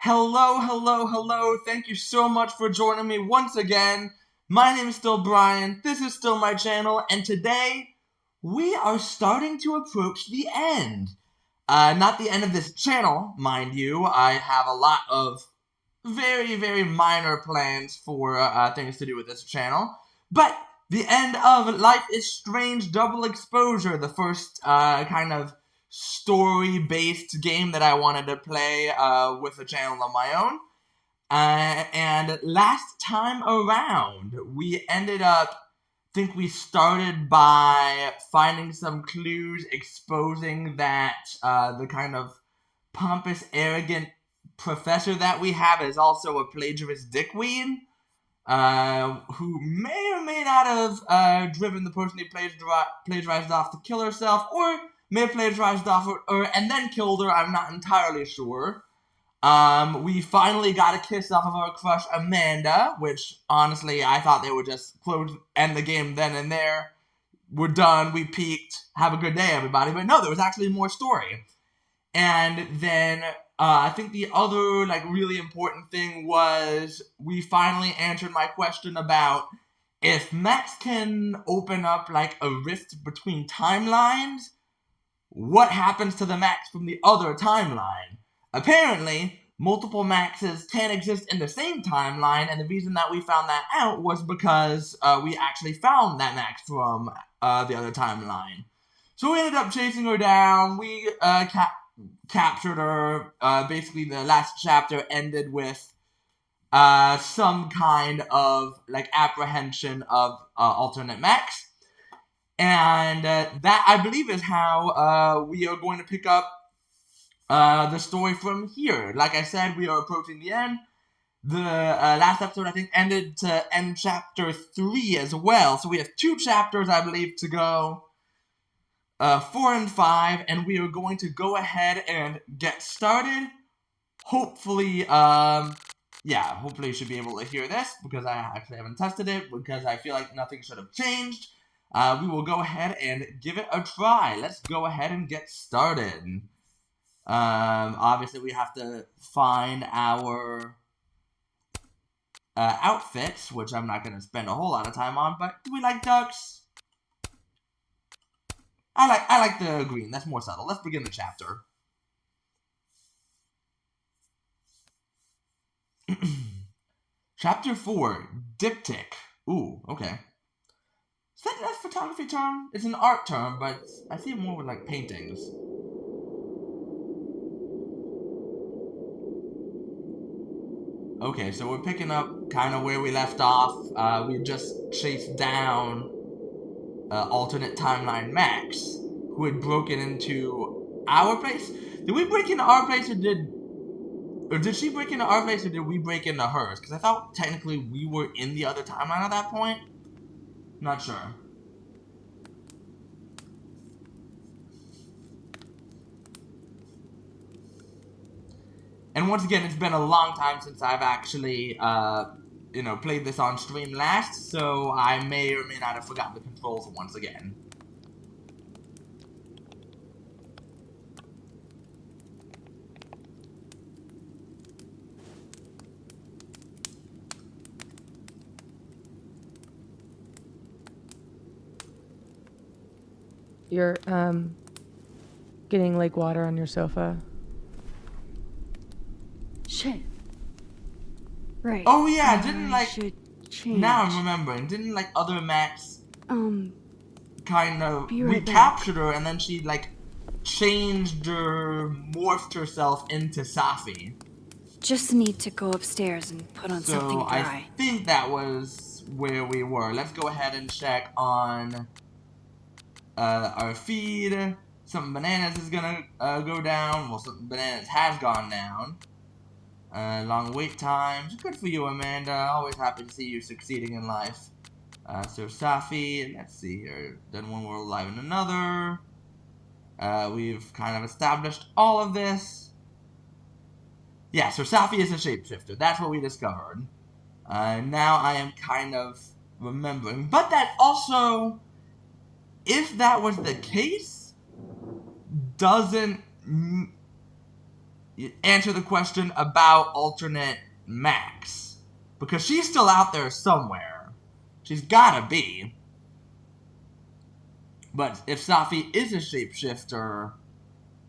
Hello, hello, hello. Thank you so much for joining me once again. My name is still Brian. This is still my channel, and today we are starting to approach the end. Not the end of this channel, mind you. I have a lot of very, very minor plans for things to do with this channel. But the end of Life is Strange Double Exposure, the first kind of story-based game that I wanted to play with a channel of my own. And last time around, we ended up, I think we started by finding some clues exposing that the kind of pompous, arrogant professor that we have is also a plagiarist dickweed, who may or may not have driven the person he plagiarized off to kill herself, or may have plagiarized off her and then killed her. I'm not entirely sure. We finally got a kiss off of our crush Amanda, which honestly I thought they would just end the game then and there. We're done. We peaked. Have a good day, everybody. But no, there was actually more story. And then I think the other really important thing was we finally answered my question about if Max can open up a rift between timelines, what happens to the Max from the other timeline? Apparently, multiple Maxes can exist in the same timeline, and the reason that we found that out was because we actually found that Max from the other timeline. So we ended up chasing her down. We captured her. Basically, the last chapter ended with some kind of apprehension of alternate Max. And that, I believe, is how we are going to pick up the story from here. Like I said, we are approaching the end. The last episode, I think, ended to end chapter 3 as well. So we have 2 chapters, I believe, to go. 4 and 5, and we are going to go ahead and get started. Hopefully, hopefully you should be able to hear this, because I actually haven't tested it, because I feel like nothing should have changed. We will go ahead and give it a try. Let's go ahead and get started. Obviously we have to find our outfits, which I'm not going to spend a whole lot of time on, but do we like ducks? I like the green. That's more subtle. Let's begin the chapter. Chapter 4, Diptych. Ooh, okay. Is that a photography term? It's an art term, but I see it more with paintings. Okay, so we're picking up kind of where we left off. We just chased down alternate timeline Max, who had broken into our place. Did we break into our place, or did she break into our place, or did we break into hers? Because I thought technically we were in the other timeline at that point. Not sure. And once again, it's been a long time since I've actually, played this on stream last, so I may or may not have forgotten the controls once again. You're, getting lake water on your sofa. Shit. Right. Oh yeah, didn't should change. Now I'm remembering. Didn't other Max kind of right captured her, and then she changed or morphed herself into Safi. Just need to go upstairs and put on something dry. I think that was where we were. Let's go ahead and check on our feed. Something Bananas is gonna go down. Well, Something Bananas has gone down. Long wait times. Good for you, Amanda. Always happy to see you succeeding in life. So Safi, let's see here. Then one world alive in another. We've kind of established all of this. Yeah, so Safi is a shapeshifter. That's what we discovered. Now I am kind of remembering. But that also, if that was the case, doesn't answer the question about alternate Max. Because she's still out there somewhere. She's gotta be. But if Safi is a shapeshifter,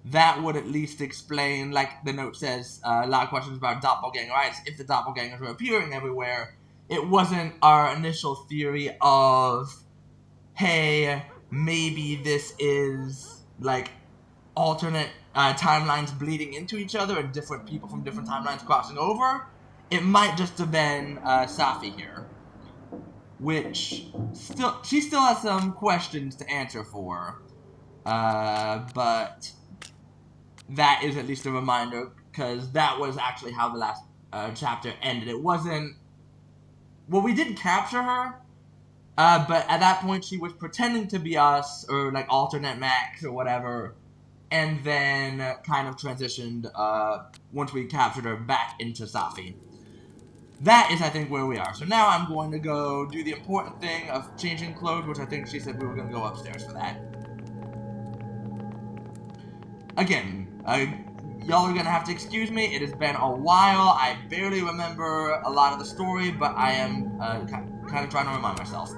that would at least explain, like the note says, a lot of questions about doppelgangeritis. If the doppelgangers were appearing everywhere, it wasn't our initial theory of, hey, maybe this is, like, alternate timelines bleeding into each other and different people from different timelines crossing over. It might just have been Safi here. Which, she still has some questions to answer for. But that is at least a reminder, because that was actually how the last chapter ended. It wasn't... Well, we did capture her, but at that point she was pretending to be us, or like alternate Max, or whatever, and then kind of transitioned, once we captured her, back into Safi. That is, I think, where we are. So now I'm going to go do the important thing of changing clothes, which I think she said we were going to go upstairs for that. Again, y'all are going to have to excuse me. It has been a while. I barely remember a lot of the story, but I am kind of trying to remind myself.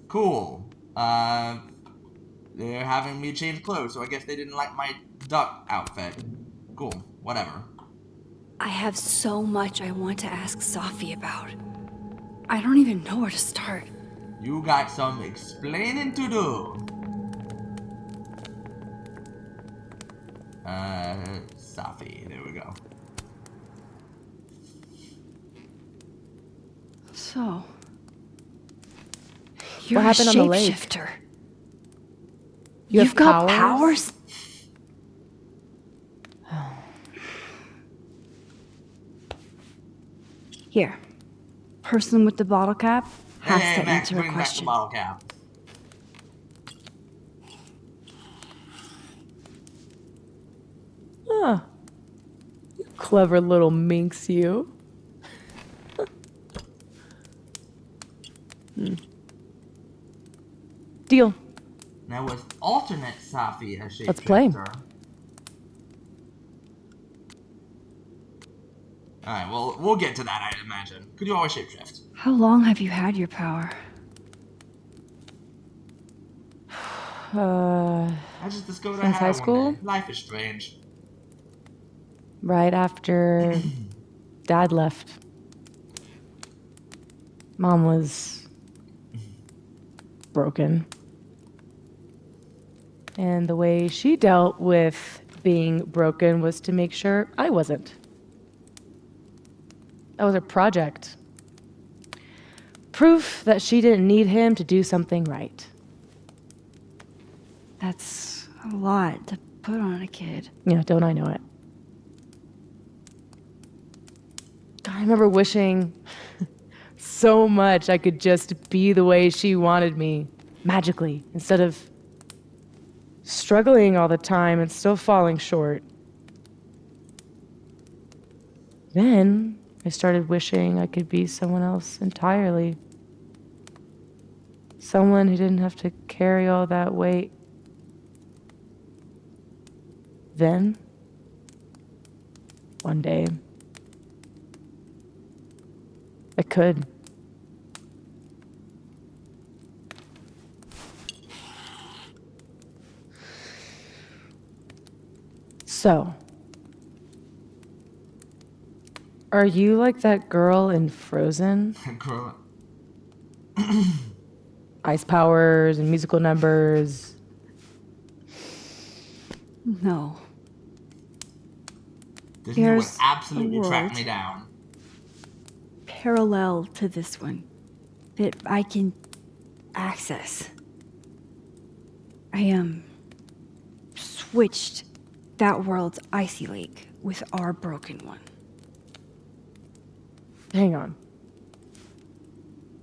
Cool. They're having me change clothes, so I guess they didn't like my duck outfit. Cool. Whatever. I have so much I want to ask Safi about. I don't even know where to start. You got some explaining to do. Safi, there we go. So, you're What happened a on the lake? shapeshifter. You've got powers? Here. Person with the bottle cap has Hey, to Max, answer a bring back the question. bottle cap. Huh. You clever little minx, you. Deal. Now, was alternate Safi a shapeshifter? Let's play. Alright, well, we'll get to that, I imagine. Could you always shapeshift? How long have you had your power? I just discovered I Since had high it school? one day. Life is strange. Right after Dad left. Mom was broken. And the way she dealt with being broken was to make sure I wasn't. That was a project. Proof that she didn't need him to do something right. That's a lot to put on a kid. Yeah, don't I know it? God, I remember wishing so much I could just be the way she wanted me, magically, instead of struggling all the time and still falling short. Then I started wishing I could be someone else entirely. Someone who didn't have to carry all that weight. Then, one day, I could. So, are you like that girl in Frozen? Girl. Ice powers and musical numbers. No. Disney would Here's absolutely a track world me down. parallel to this one that I can access. I switched that world's icy lake with our broken one. Hang on.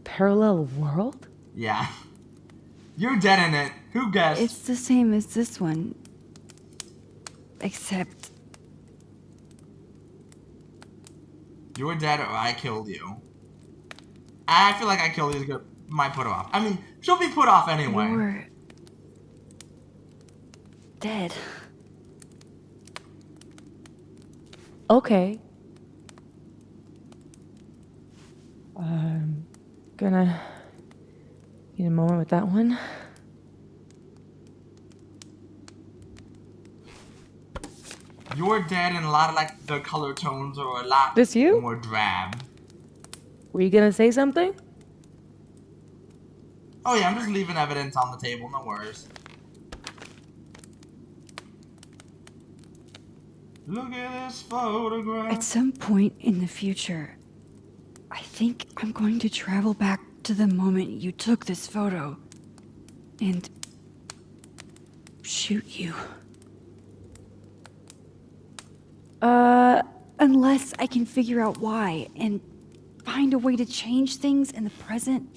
Parallel world? Yeah. You're dead in it. Who guessed? It's the same as this one, except You were dead or I killed you. I feel like I killed you is good. Might put her off. I mean, she'll be put off anyway. you're dead. Okay. Gonna need a moment with that one. You're dead, and a lot of like the color tones are a lot This you? more drab. Were you gonna say something? Oh yeah, I'm just leaving evidence on the table, no worries. Look at this photograph. At some point in the future, I think I'm going to travel back to the moment you took this photo and shoot you. Unless I can figure out why and find a way to change things in the present.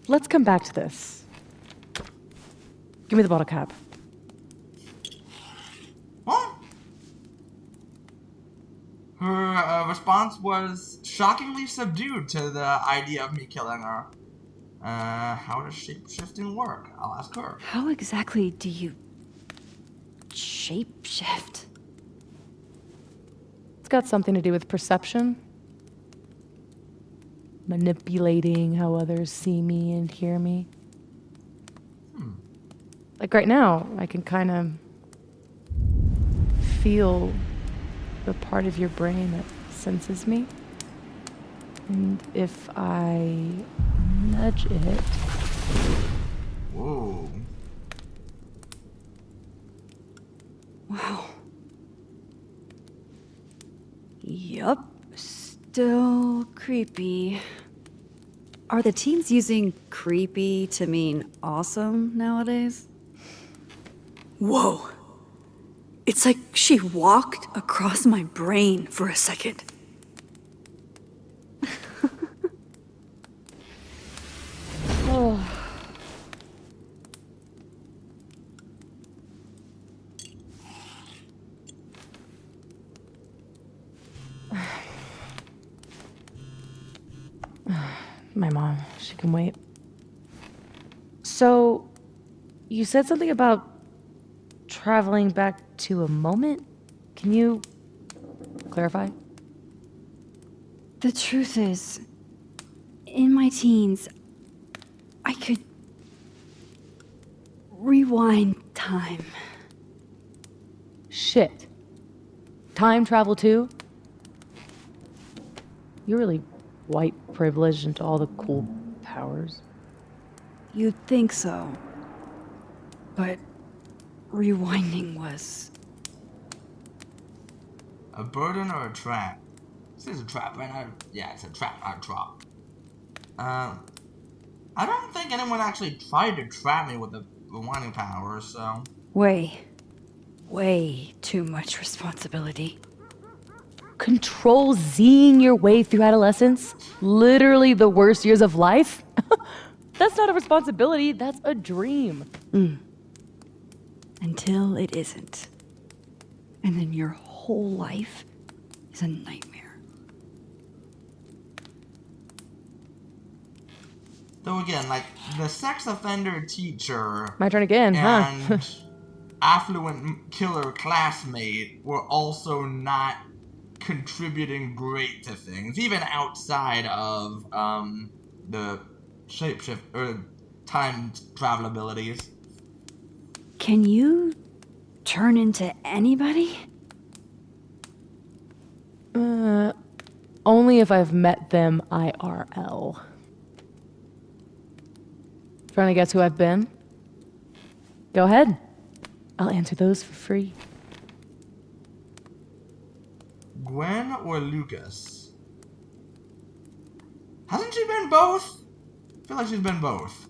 Let's come back to this. Give me the bottle cap. What? Her response was shockingly subdued to the idea of me killing her. How does shape-shifting work? I'll ask her. How exactly do you shapeshift? It's got something to do with perception. Manipulating how others see me and hear me. Like right now, I can kind of feel the part of your brain that senses me. And if I nudge it... Whoa. Wow. Yup. Still creepy. Are the teens using creepy to mean awesome nowadays? Whoa. It's like she walked across my brain for a second. Oh. My mom, she can wait. So, you said something about traveling back to a moment? Can you clarify? The truth is, in my teens, I could rewind time. Shit. Time travel too? You're really white privileged into all the cool powers. You'd think so. But rewinding was... A burden or a trap? This is a trap, right? Yeah, it's a trap, not a drop. I don't think anyone actually tried to trap me with the rewinding power, so... Way too much responsibility. Control Zing your way through adolescence? Literally the worst years of life? That's not a responsibility, that's a dream. Until it isn't. And then your whole life is a nightmare. Though again, like, the sex offender teacher... My turn again, huh? and affluent killer classmate were also not contributing great to things, even outside of the shapeshift or time travel abilities. Can you turn into anybody? Only if I've met them IRL. Trying to guess who I've been? Go ahead. I'll answer those for free. Gwen or Lucas? Hasn't she been both? I feel like she's been both.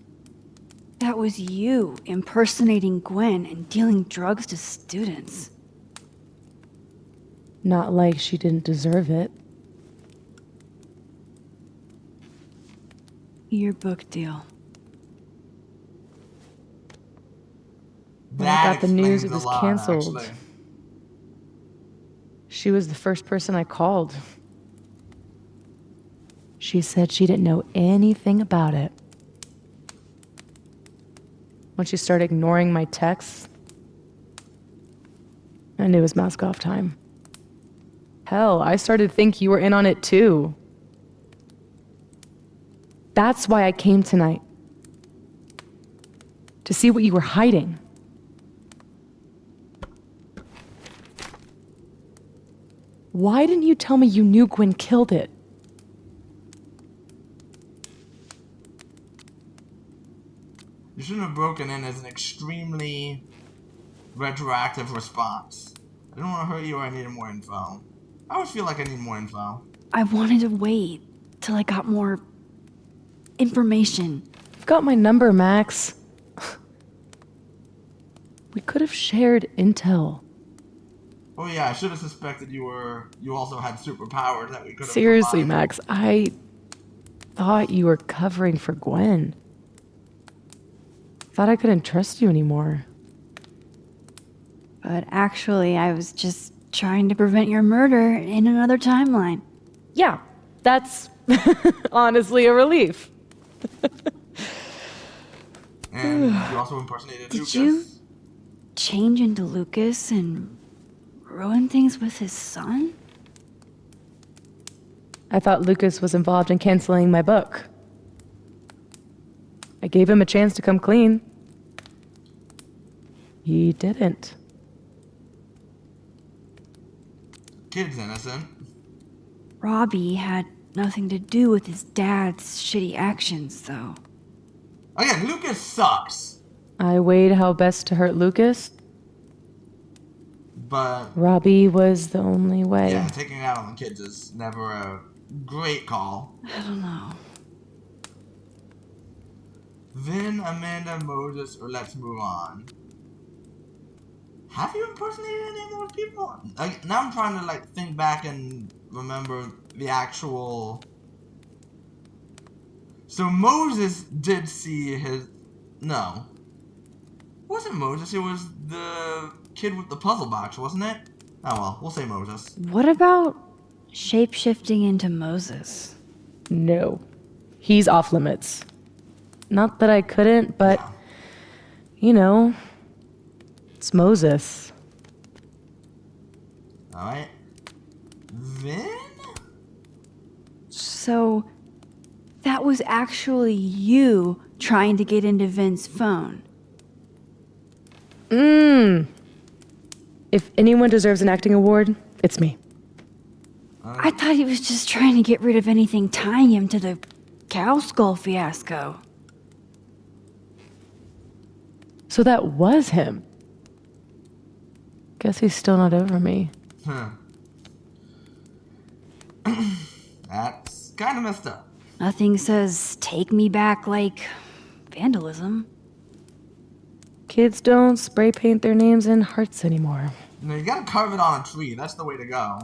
That was you impersonating Gwen and dealing drugs to students. Not like she didn't deserve it. Your book deal. When I got the news, it explains was a lot, canceled. actually. She was the first person I called. She said she didn't know anything about it. When she started ignoring my texts, I knew it was mask off time. Hell, I started to think you were in on it too. That's why I came tonight. To see what you were hiding. Why didn't you tell me you knew Gwen killed it? You shouldn't have broken in as an extremely retroactive response. I didn't want to hurt you or I needed more info. I always feel like I need more info. I wanted to wait till I got more information. You've got my number, Max. We could have shared intel. Oh yeah, I should have suspected you also had superpowers that we could have Seriously, combined. Max, I thought you were covering for Gwen. Thought I couldn't trust you anymore. But actually, I was just trying to prevent your murder in another timeline. Yeah, that's honestly a relief. And you also impersonated Lucas. Did you change into Lucas and ruin things with his son? I thought Lucas was involved in canceling my book. I gave him a chance to come clean. He didn't. Kid's innocent. Robbie had nothing to do with his dad's shitty actions, though. Again, Lucas sucks. I weighed how best to hurt Lucas. But Robbie was the only way. yeah, taking it out on the kids is never a great call. I don't know. Vin, Amanda, Moses, or let's move on. Have you impersonated any of those people? Now I'm trying to think back and remember the actual. So Moses did see his. No. It wasn't Moses, it was the kid with the puzzle box, wasn't it? Oh well, we'll say Moses. What about shape-shifting into Moses? No. He's off limits. Not that I couldn't, but, Yeah. you know, it's Moses. Alright. Vin? So, that was actually you trying to get into Vin's phone. If anyone deserves an acting award, it's me. I thought he was just trying to get rid of anything tying him to the cow skull fiasco. So that was him. Guess he's still not over me. That's kind of messed up. Nothing says take me back like vandalism. Kids don't spray paint their names in hearts anymore. No, you gotta carve it on a tree. That's the way to go.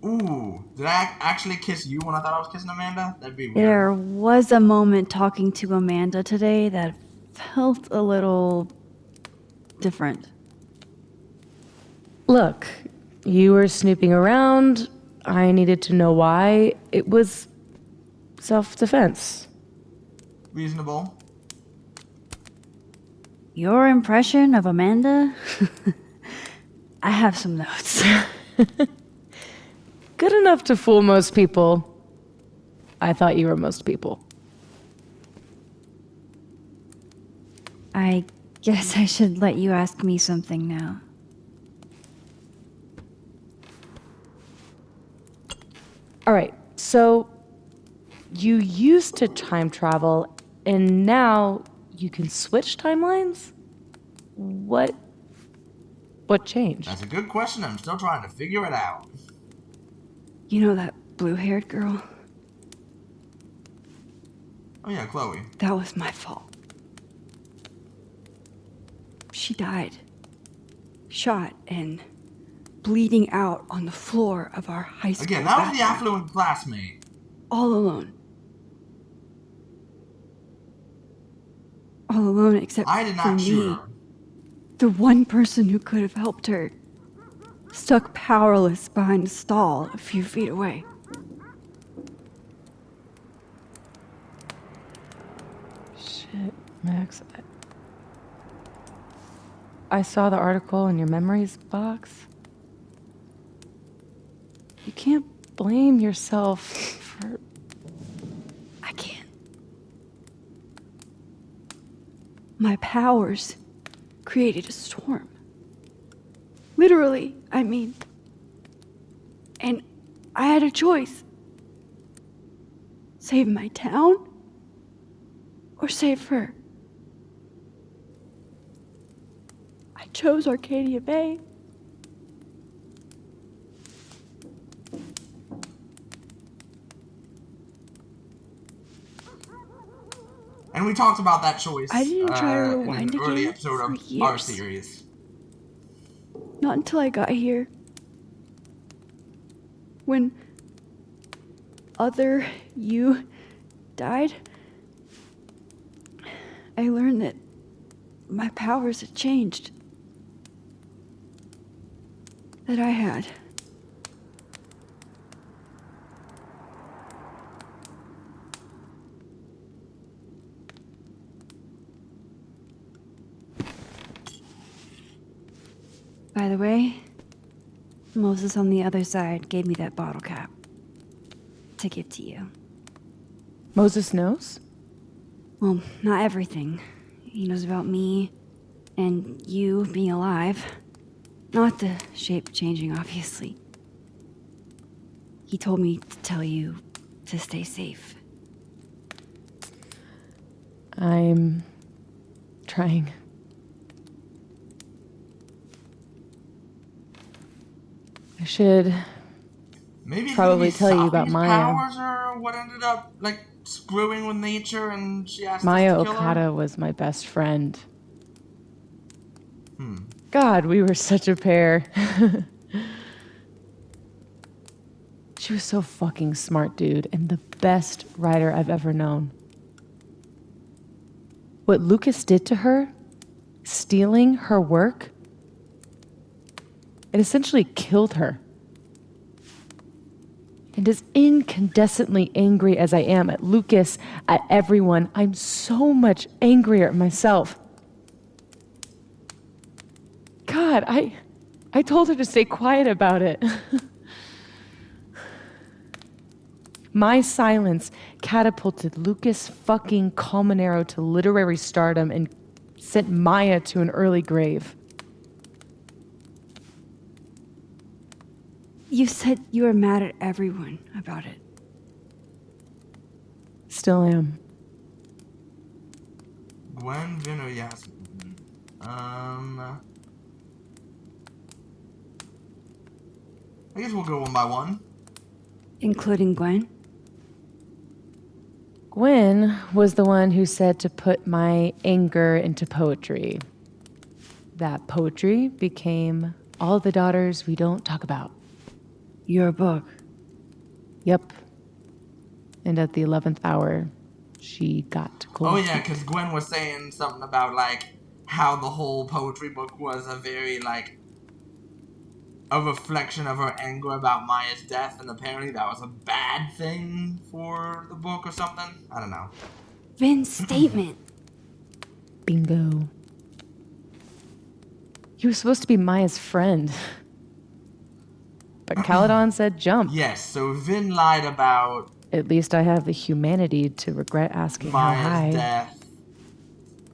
Ooh. Did I actually kiss you when I thought I was kissing Amanda? That'd be weird. There was a moment talking to Amanda today that felt a little different. Look, you were snooping around. I needed to know why. It was self-defense. Reasonable. Your impression of Amanda? I have some notes. Good enough to fool most people. I thought you were most people. I guess I should let you ask me something now. All right, so you used to time travel, and now you can switch timelines? What changed? That's a good question. I'm still trying to figure it out. You know that blue-haired girl? Oh yeah, Chloe. That was my fault. She died. Shot and bleeding out on the floor of our high school Again, that was the bathroom. affluent classmate. All alone. All alone except I did for not me. shoot her. The one person who could have helped her. Stuck powerless behind a stall a few feet away. Shit, Max. I saw the article in your memories box. You can't blame yourself for... I can't. My powers created a storm. Literally, I mean. And I had a choice. Save my town or save her. I chose Arcadia Bay. And we talked about that choice I didn't try to in rewind an early again episode for of years. our series. Not until I got here. When other you died, I learned that my powers had changed. That I had. By the way, Moses on the other side gave me that bottle cap to give to you. Moses knows? Well, not everything. He knows about me and you being alive. Not the shape changing, obviously. He told me to tell you to stay safe. I'm trying. I should Maybe probably tell you about Safi's Maya. powers are what ended up like screwing with nature, and she asked Maya us to kill Okada her. was my best friend. God, we were such a pair. She was so fucking smart, dude, and the best writer I've ever known. What Lucas did to her, stealing her work, it essentially killed her. And as incandescently angry as I am at Lucas, at everyone, I'm so much angrier at myself. God, I told her to stay quiet about it. My silence catapulted Lucas fucking Colmenero to literary stardom and sent Maya to an early grave. You said you were mad at everyone about it. Still am. Gwen, Vin, or Yasmin? I guess we'll go one by one. Including Gwen? Gwen was the one who said to put my anger into poetry. That poetry became All the Daughters We Don't Talk About. Your book. Yep. And at the 11th hour, she got cold. Oh yeah, because Gwen was saying something about like how the whole poetry book was a very like a reflection of her anger about Maya's death, and apparently that was a bad thing for the book or something. I don't know. Vin's statement. Bingo. He was supposed to be Maya's friend. But Caledon said jump. Yes, so Vin lied about At least I have the humanity to regret asking how high. Maya's death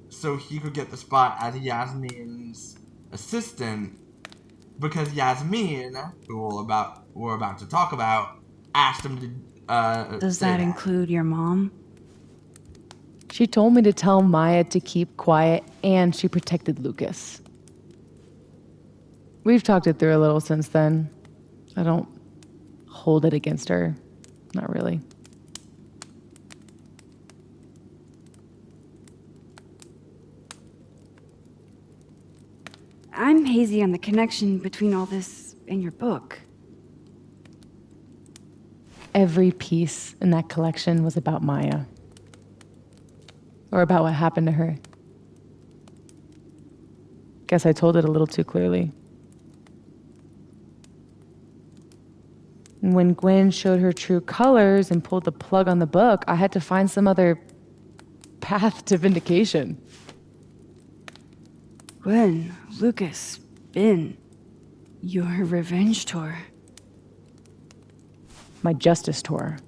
so he could get the spot as Yasmin's assistant, because Yasmin, who we're about to talk about, asked him to Does say that include your mom? She told me to tell Maya to keep quiet, and she protected Lucas. We've talked it through a little since then. I don't hold it against her. Not really. I'm hazy on the connection between all this and your book. Every piece in that collection was about Maya. Or about what happened to her. Guess I told it a little too clearly. And when Gwen showed her true colors and pulled the plug on the book, I had to find some other path to vindication. Gwen, Lucas, Ben, your revenge tour. My justice tour.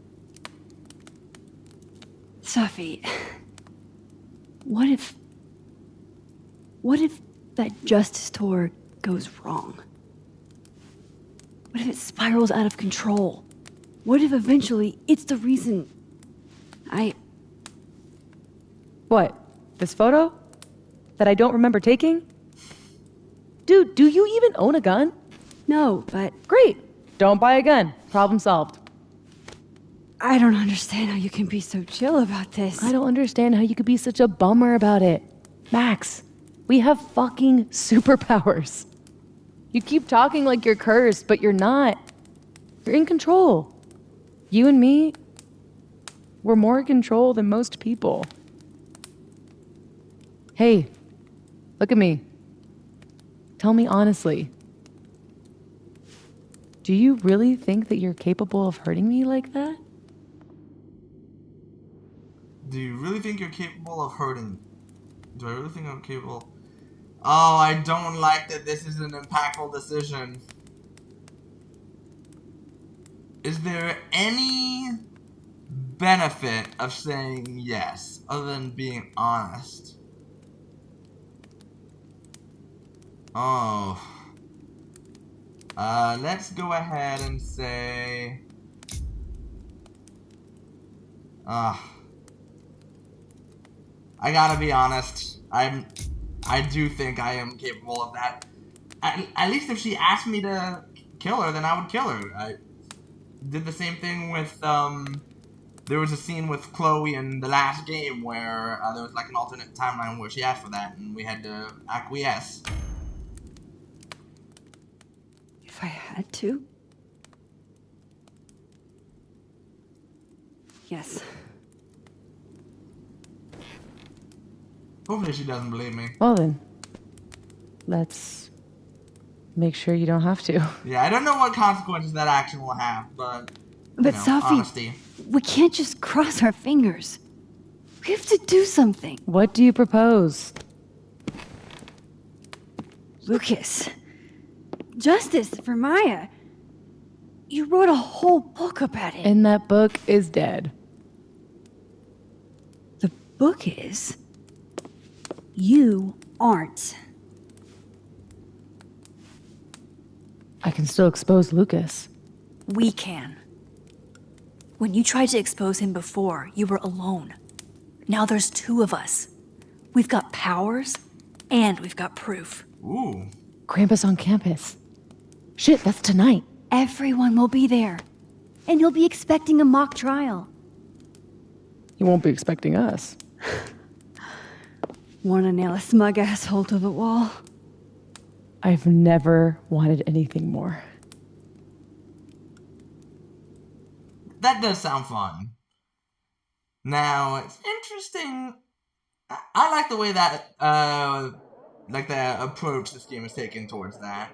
Safi, what if that justice tour goes wrong? What if it spirals out of control? What if eventually it's the reason What? This photo? That I don't remember taking? Dude, do you even own a gun? No, but Great. Don't buy a gun. Problem solved. I don't understand how you can be so chill about this. I don't understand how you could be such a bummer about it. Max, we have fucking superpowers. You keep talking like you're cursed, but you're not. You're in control. You and me, we're more in control than most people. Hey, look at me. Tell me honestly. Do you really think that you're capable of hurting me like that? Do you really think you're capable of hurting? Do I really think I'm capable? Oh, I don't like that this is an impactful decision. Is there any benefit of saying yes, other than being honest? Oh. Let's go ahead and say... I gotta be honest. I do think I am capable of that. At least if she asked me to kill her, then I would kill her. I did the same thing with, there was a scene with Chloe in the last game where there was like an alternate timeline where she asked for that, and we had to acquiesce. If I had to? Yes. Hopefully she doesn't believe me. Well then, let's make sure you don't have to. Yeah, I don't know what consequences that action will have, but you know, Safi, honesty. we can't just cross our fingers. We have to do something. What do you propose? Lucas, justice for Maya. You wrote a whole book about it. And that book is dead. The book is... You aren't. I can still expose Lucas. We can. When you tried to expose him before, you were alone. Now there's two of us. We've got powers, and we've got proof. Ooh. Krampus on campus. Shit, that's tonight. Everyone will be there. And you'll be expecting a mock trial. You won't be expecting us. Want to nail a smug asshole to the wall? I've never wanted anything more. That does sound fun. Now, it's interesting. I like the way that, like the approach this game is taking towards that.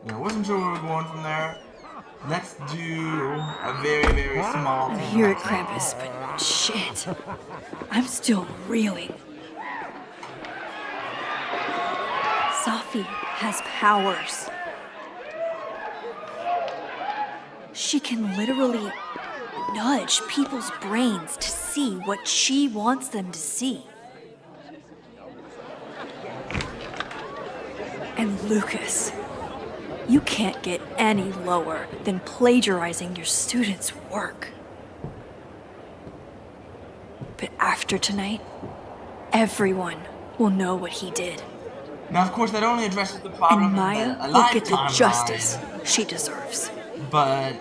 You know, wasn't sure where we were going from there. Let's do a very, very small I team. hear it, Krampus, but shit. I'm still reeling. Safi has powers. She can literally nudge people's brains to see what she wants them to see. And Lucas, you can't get any lower than plagiarizing your students' work. But after tonight, everyone will know what he did. Now, of course, that only addresses the problem And Maya of the will get the lifetime justice line, she deserves. but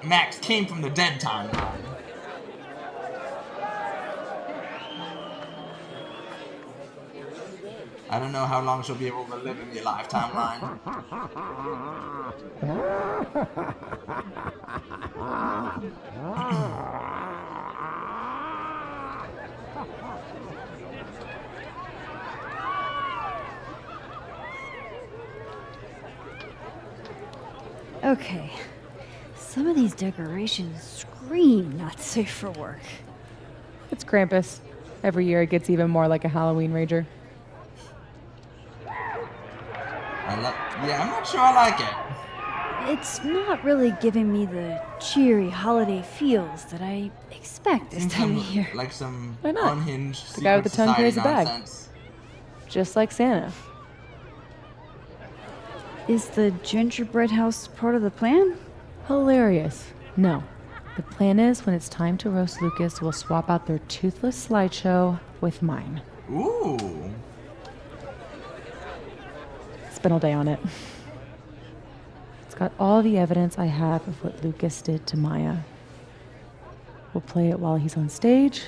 Max came from the dead timeline. I don't know how long she'll be able to live in the alive timeline. Okay. Some of these decorations scream not safe for work. It's Krampus. Every year it gets even more like a Halloween rager. Yeah, I'm not sure I like it. It's not really giving me the cheery holiday feels that I expect this Seems time of year. like some Why not? unhinged The guy with secret the tongue society carries a bag. nonsense. Just like Santa. Is the gingerbread house part of the plan? Hilarious. No. The plan is when it's time to roast Lucas, we'll swap out their toothless slideshow with mine. Ooh. Spent all day on it. It's got all the evidence I have of what Lucas did to Maya. We'll play it while he's on stage,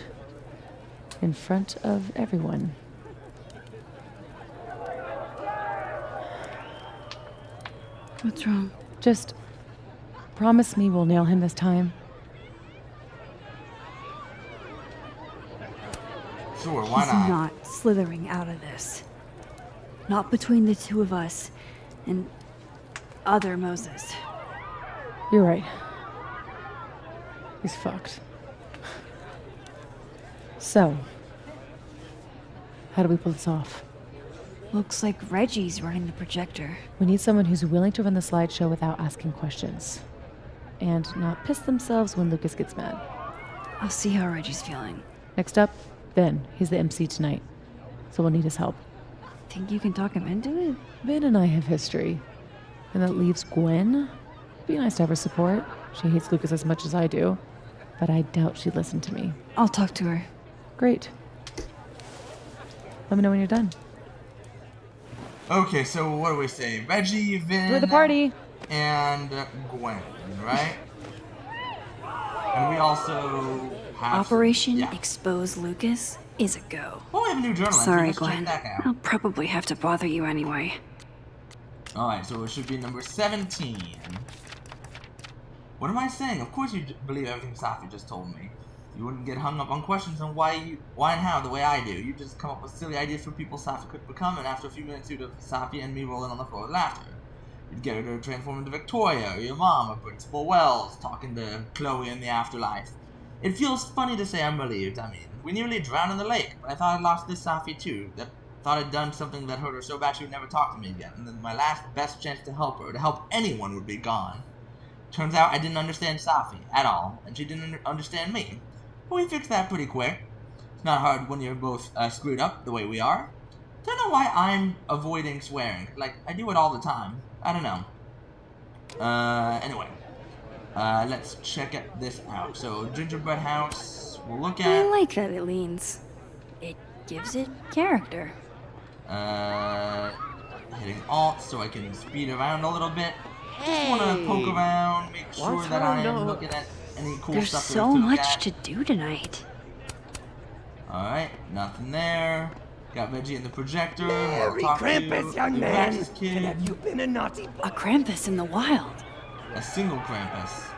in front of everyone. What's wrong? Just promise me we'll nail him this time. Sure, why He's not slithering out of this. Not between the two of us and other Moses. You're right. He's fucked. So, how do we pull this off? Looks like Reggie's running the projector. We need someone who's willing to run the slideshow without asking questions. And not piss themselves when Lucas gets mad. I'll see how Reggie's feeling. Next up, Ben. He's the MC tonight. So we'll need his help. Think you can talk him into it? Ben and I have history. And that leaves Gwen. It'd be nice to have her support. She hates Lucas as much as I do. But I doubt she'd listen to me. I'll talk to her. Great. Let me know when you're done. Okay, so what do we say? Reggie, Vin, Enjoy the party. and Gwen, right? And we also have Operation yeah. Expose Lucas is a go. Oh, we have a new journal Sorry, entry. Let's Gwen. check that out. I'll probably have to bother you anyway. Alright, so it should be number 17. What am I saying? Of course you believe everything Safi just told me. You wouldn't get hung up on questions on why and how the way I do. You just come up with silly ideas for people Safi could become, and after a few minutes you'd have Safi and me rolling on the floor with laughter. You'd get her to transform into Victoria, or your mom, or Principal Wells, talking to Chloe in the afterlife. It feels funny to say I'm relieved. I mean, we nearly drowned in the lake, but I thought I'd lost this Safi too. That thought I'd done something that hurt her so bad she would never talk to me again, and then my last best chance to help her, to help anyone, would be gone. Turns out I didn't understand Safi at all, and she didn't understand me. But we fixed that pretty quick. It's not hard when you're both screwed up the way we are. Don't know why I'm avoiding swearing. Like, I do it all the time. I don't know. Anyway. Let's check this out. So, Gingerbread House, we'll look I at... like that it leans. It gives it character. Hitting Alt so I can speed around a little bit. Just want to poke around, make sure that I am looking at any cool There's stuff so to look much at. to do tonight. Alright, nothing there. Got Reggie in the projector. Merry Krampus, young man! And have you been a naughty boy? A Krampus in the wild. A single Krampus.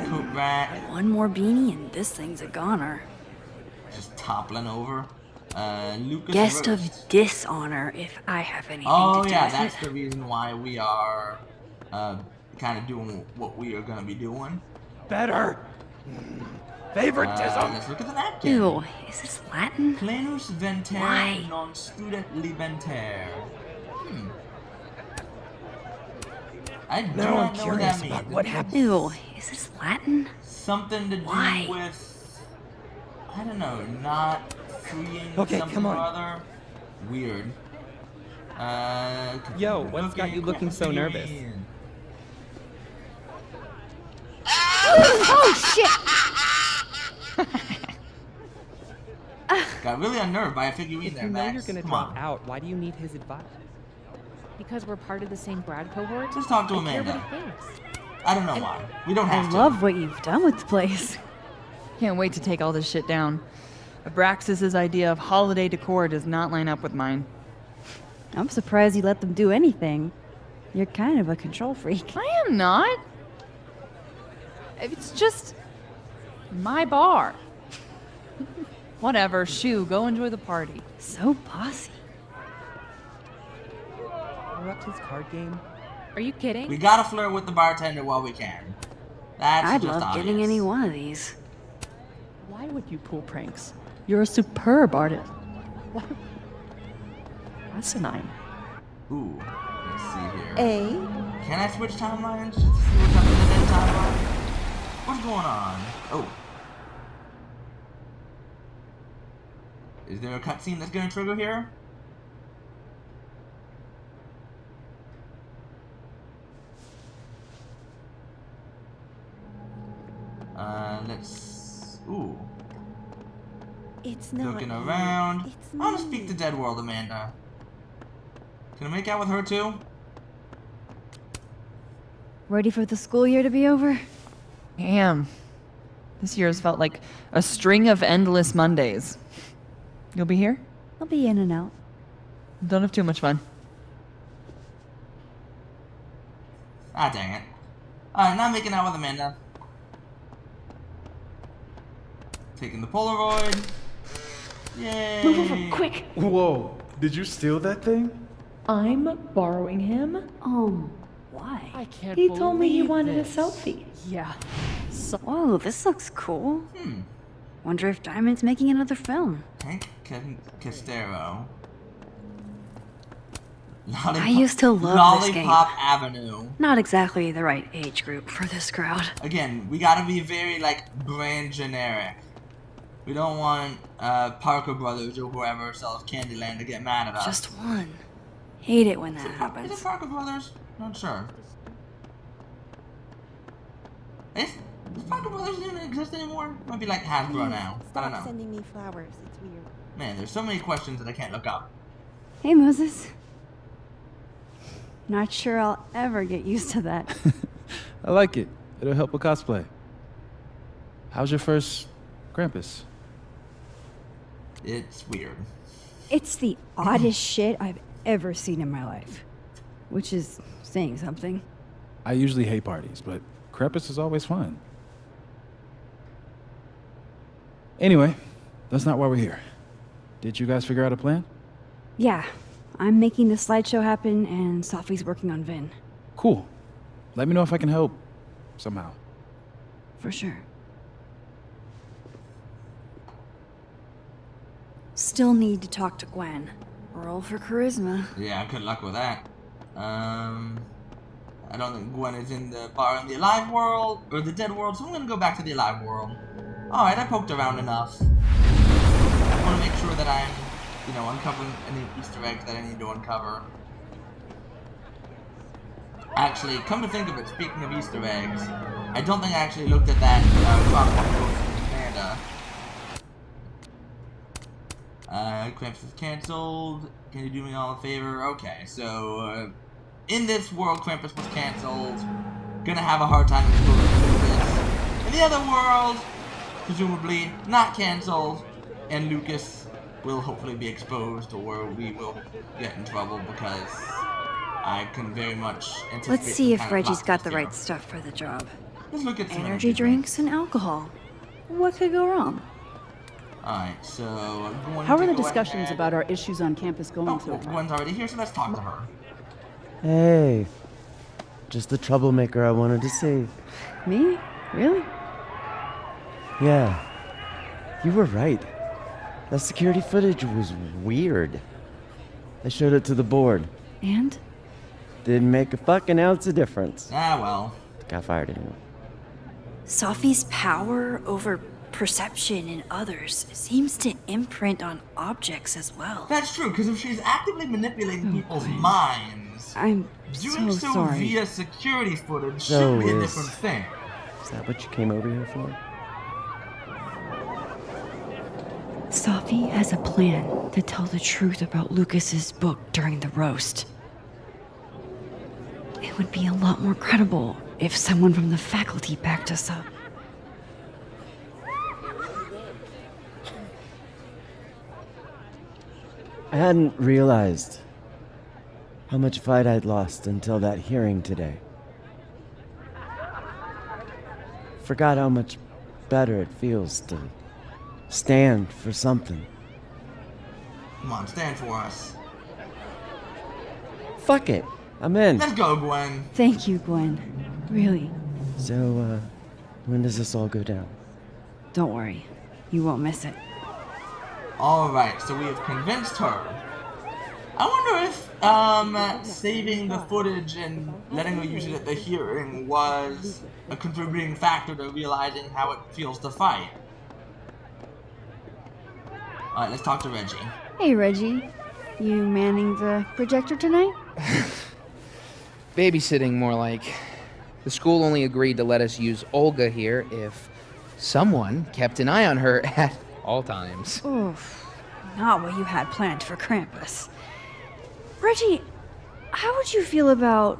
Coop Rat. One more beanie and this thing's a goner. Just toppling over. Lucas Guest Roast. of dishonor, if I have anything Oh to do yeah, with that's it. the reason why we are kind of doing what we are gonna be doing. Better. Favoritism. Let's look at the napkin. Ew, is this Latin? Plenus venter Why? non studet libenter. I do Now not I'm know what that curious means. about what happened. Ew, is this Latin? Something to do Why? with, I don't know, not freeing Okay, something come or on. other. Weird. Yo, what's got you looking so nervous? Oh shit! Got really unnerved by a figurine If there, you know Max. you're gonna Come drop on. out, why do you need his advice? Because we're part of the same Brad cohort. Let's talk to I care Amanda. what he thinks. I don't know why. We don't I have to. love what you've done with the place. Can't wait to take all this shit down. Abraxas's idea of holiday decor does not line up with mine. I'm surprised you let them do anything. You're kind of a control freak. I am not. It's just my bar. Whatever, shoo, go enjoy the party. So bossy. Interrupt his card game? Are you kidding? We gotta flirt with the bartender while we can. That's I'd just love obvious. getting any one of these. Why would you pull pranks? You're a superb artist. Asinine. Ooh, let's see here. A. Can I switch timelines just to see what's up in the dead timeline? What's going on? Oh. Is there a cutscene that's gonna trigger here? Let's... Ooh. It's not Looking you. around. It's I wanna me. speak to Dead World, Amanda. Can I make out with her too? Ready for the school year to be over? Damn. This year has felt like a string of endless Mondays. You'll be here? I'll be in and out. Don't have too much fun. Ah, dang it. Alright, now I'm making out with Amanda. Taking the Polaroid. Yay! Move over, quick! Whoa, did you steal that thing? I'm borrowing him. Why? I can't He told me he believe wanted this. a selfie. Yeah. Whoa, this looks cool. Wonder if Diamond's making another film. Hank Castero. I used to love this game. Lollipop Avenue. Not exactly the right age group for this crowd. Again, we gotta be very, like, brand generic. We don't want, Parker Brothers or whoever sells Candyland to get mad at us. Just one. Hate it when that Is it happens. Parker Brothers? Not sure. Does Parker Brothers even exist anymore? Might be like Hasbro now. I don't know. Sending me flowers. It's weird. Man, there's so many questions that I can't look up. Hey, Moses. Not sure I'll ever get used to that. I like it. It'll help with cosplay. How's your first Krampus? It's weird. It's the oddest shit I've ever seen in my life. Which is saying something. I usually hate parties, but Krampus is always fun. Anyway, that's not why we're here. Did you guys figure out a plan? Yeah, I'm making the slideshow happen and Sophie's working on Vin. Cool. Let me know if I can help somehow. For sure. Still need to talk to Gwen. Roll for charisma. Yeah, good luck with that. I don't think Gwen is in the bar in the alive world, or the dead world, so I'm gonna go back to the alive world. Alright, I poked around enough. I wanna make sure that I'm, you know, uncovering any Easter eggs that I need to uncover. Actually, come to think of it, speaking of Easter eggs, I don't think I actually looked at that, crosswalk post from Amanda. Krampus is cancelled. Can you do me all a favor? Okay, so, in this world, Krampus was cancelled. Gonna have a hard time exposing Lucas. In the other world, presumably not cancelled, and Lucas will hopefully be exposed, or we will get in trouble because I can very much anticipate. Let's see some if kind of Reggie's plot got the twist right here. stuff for the job. Let's look at some Energy drinks and alcohol. What could go wrong? Alright, so I'm going How to are the go discussions ahead. about our issues on campus going Oh, so well, far? Gwen's already here, so let's talk to her. Hey, just the troublemaker I wanted to see. Me? Really? Yeah, you were right. That security footage was weird. I showed it to the board. And? Didn't make a fucking ounce of difference. Ah, well. Got fired anyway. Sophie's power over perception in others seems to imprint on objects as well. That's true, because if she's actively manipulating people's minds, I'm doing so so sorry. via security footage So should be a is- different thing. Is that what you came over here for? Sophie has a plan to tell the truth about Lucas's book during the roast. It would be a lot more credible if someone from the faculty backed us up. I hadn't realized how much fight I'd lost until that hearing today. Forgot how much better it feels to stand for something. Come on, stand for us. Fuck it, I'm in. Let's go, Gwen. Thank you, Gwen. Really. So, when does this all go down? Don't worry. You won't miss it. Alright, so we have convinced her. I wonder if saving the footage and letting her use it at the hearing was a contributing factor to realizing how it feels to fight. Alright, let's talk to Reggie. Hey, Reggie. You manning the projector tonight? Babysitting, more like. The school only agreed to let us use Olga here if someone kept an eye on her at all times. Oof. Not what you had planned for Krampus. Reggie, how would you feel about...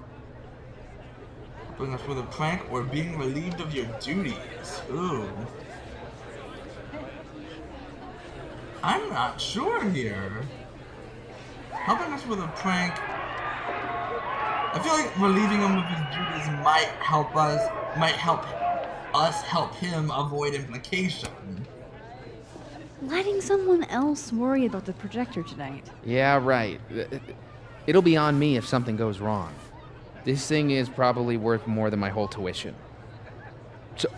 Bring us with a prank or being relieved of your duties? Ooh. I'm not sure here. Helping us with a prank... I feel like relieving him of his duties might help us help him avoid implication. letting someone else worry about the projector tonight? Yeah, right. It'll be on me if something goes wrong. This thing is probably worth more than my whole tuition.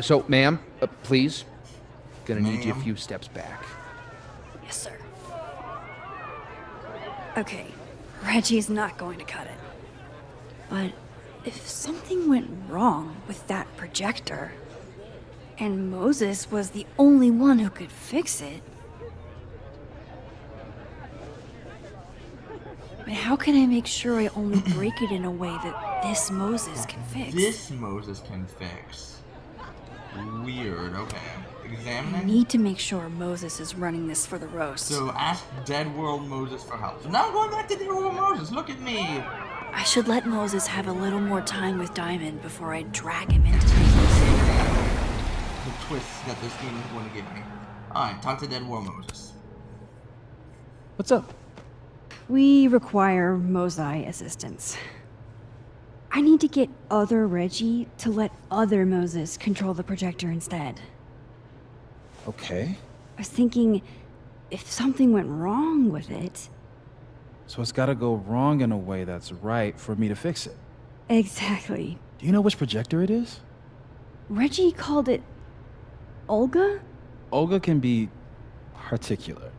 So ma'am, please. Gonna need you a few steps back. Yes, sir. Okay, Reggie's not going to cut it. But if something went wrong with that projector, and Moses was the only one who could fix it, how can I make sure I only break it in a way that this Moses can fix? This Moses can fix. Weird, okay. Examining? I need to make sure Moses is running this for the roast. So ask Dead World Moses for help. So now I'm going back to Dead World Moses. Look at me. I should let Moses have a little more time with Diamond before I drag him into this. The twists that this game is going to give me. Alright, talk to Dead World Moses. What's up? We require Mosai assistance. I need to get other Reggie to let other Moses control the projector instead. Okay. I was thinking, if something went wrong with it... So it's gotta go wrong in a way that's right for me to fix it. Exactly. Do you know which projector it is? Reggie called it... Olga? Olga can be particular.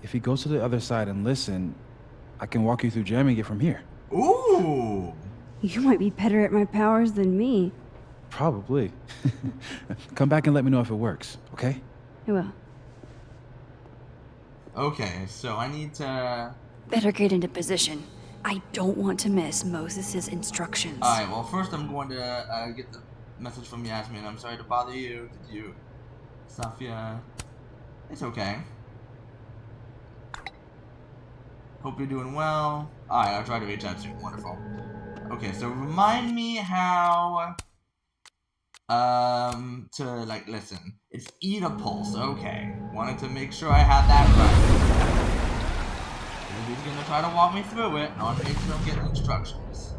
If you go to the other side and listen, I can walk you through jamming it from here. Ooh! You might be better at my powers than me. Probably. Come back and let me know if it works, okay? I will. Okay, so I need to... Better get into position. I don't want to miss Moses' instructions. Alright, well first I'm going to get the message from Yasmin. I'm sorry to bother you. Did you... Safia... It's okay. Hope you're doing well. Alright, I'll try to reach out soon. Wonderful. Okay, so remind me how... to, like, listen. It's eat a pulse. Okay. Wanted to make sure I had that right. He's gonna try to walk me through it. I want to make sure I'm getting instructions.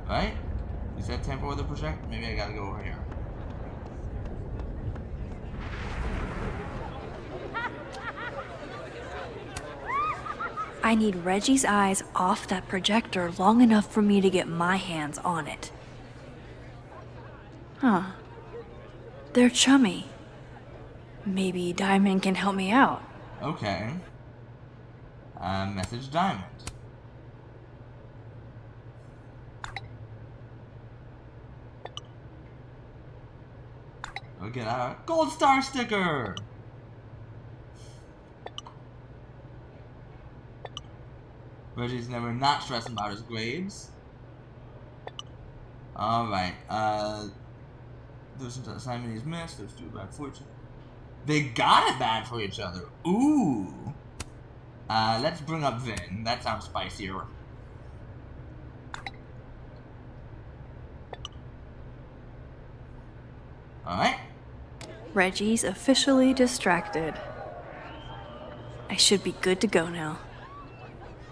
Right? You said tempo with the projector? Maybe I gotta go over here. I need Reggie's eyes off that projector long enough for me to get my hands on it. Huh. They're chummy. Maybe Diamond can help me out. Okay. Message Diamond. We'll get a gold star sticker! Reggie's never not stressing about his grades. Alright, there's an assignment he's missed, there's two bad for each other. They got it bad for each other. Ooh. Let's bring up Vin. That sounds spicier. Alright. Reggie's officially distracted. I should be good to go now.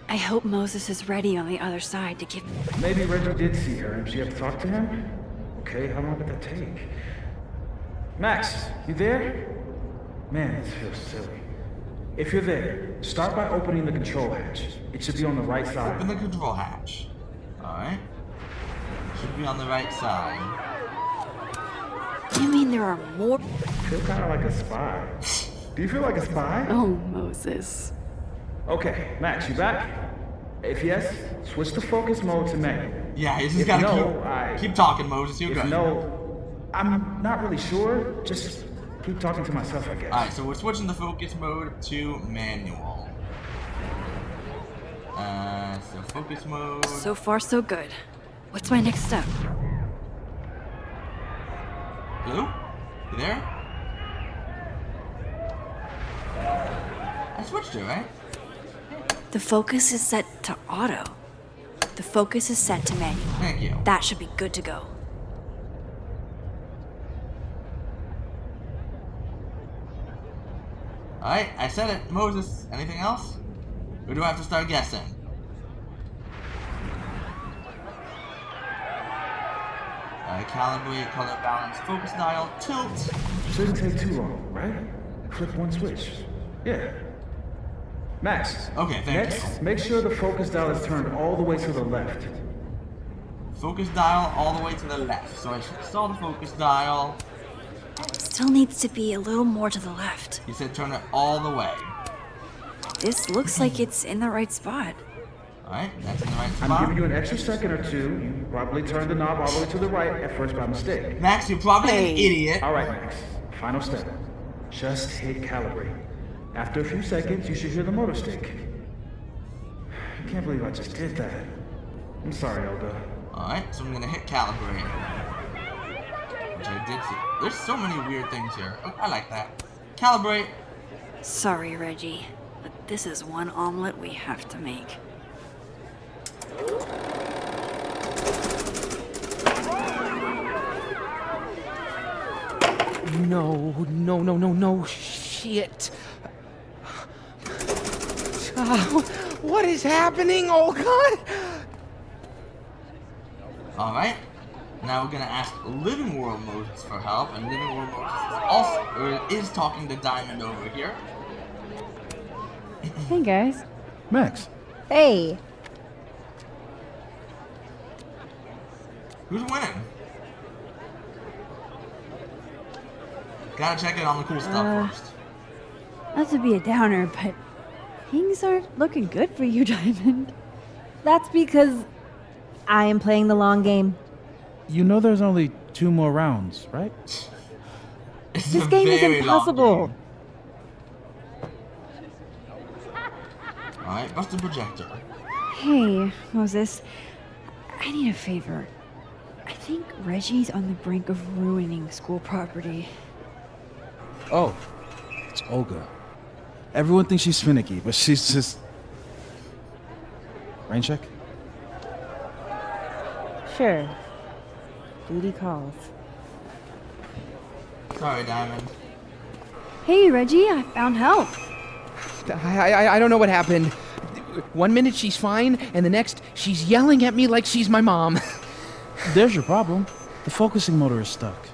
I hope Moses is ready on the other side to give... Maybe Reggie did see her and she had to talk to him? Okay, how long did that take? Max, you there? Man, this feels silly. If you're there, start by opening the control hatch. It should be on the right side. Open the control hatch. Alright. Should be on the right side. You mean there are more? I feel kind of like a spy. Do you feel like a spy? Oh, Moses. Okay, Max, you back? If yes, switch the focus mode to manual. Yeah, you just If gotta no, keep talking, Moses. You're If good. no, I'm not really sure. Just keep talking to myself, I guess. Alright, so we're switching the focus mode to manual. So focus mode. So far, so good. What's my next step? Hello? You there? I switched it, right? The focus is set to auto. The focus is set to manual. Thank you. That should be good to go. Alright, I said it. Moses, anything else? Or do I have to start guessing? Calibrate, color balance, focus dial, tilt. Shouldn't take too long, right? Flip one switch. Yeah. Max. Okay, thank you. Next, make sure the focus dial is turned all the way to the left. Focus dial all the way to the left. So I should install the focus dial. Still needs to be a little more to the left. You said turn it all the way. This looks like it's in the right spot. Alright, that's in the right I'm spot. giving you an extra second or two. You probably turned the knob all the way to the right at first by mistake. Max, you're probably an idiot. Alright, Max. Final step. Just hit calibrate. After a few seconds, you should hear the motor stick. I can't believe I just did that. I'm sorry, Olga. Alright, so I'm gonna hit calibrate. Which I did see. There's so many weird things here. Oh, I like that. Calibrate. Sorry, Reggie, but this is one omelet we have to make. No, shit. What is happening? Oh, God! Alright. Now we're gonna ask Living World Moses for help, and Living World Moses is talking to Diamond over here. Hey, guys. Max. Hey. Who's winning? Gotta check in on the cool stuff first. Not to be a downer, but things aren't looking good for you, Diamond. That's because I am playing the long game. You know there's only 2 more rounds, right? This game is impossible. Alright, bust the projector. Hey, Moses. I need a favor. I think Reggie's on the brink of ruining school property. Oh, it's Olga. Everyone thinks she's finicky, but she's just... Rain check? Sure. Duty calls. Sorry, Diamond. Hey, Reggie, I found help. I don't know what happened. 1 minute she's fine, and the next she's yelling at me like she's my mom. There's your problem. The focusing motor is stuck.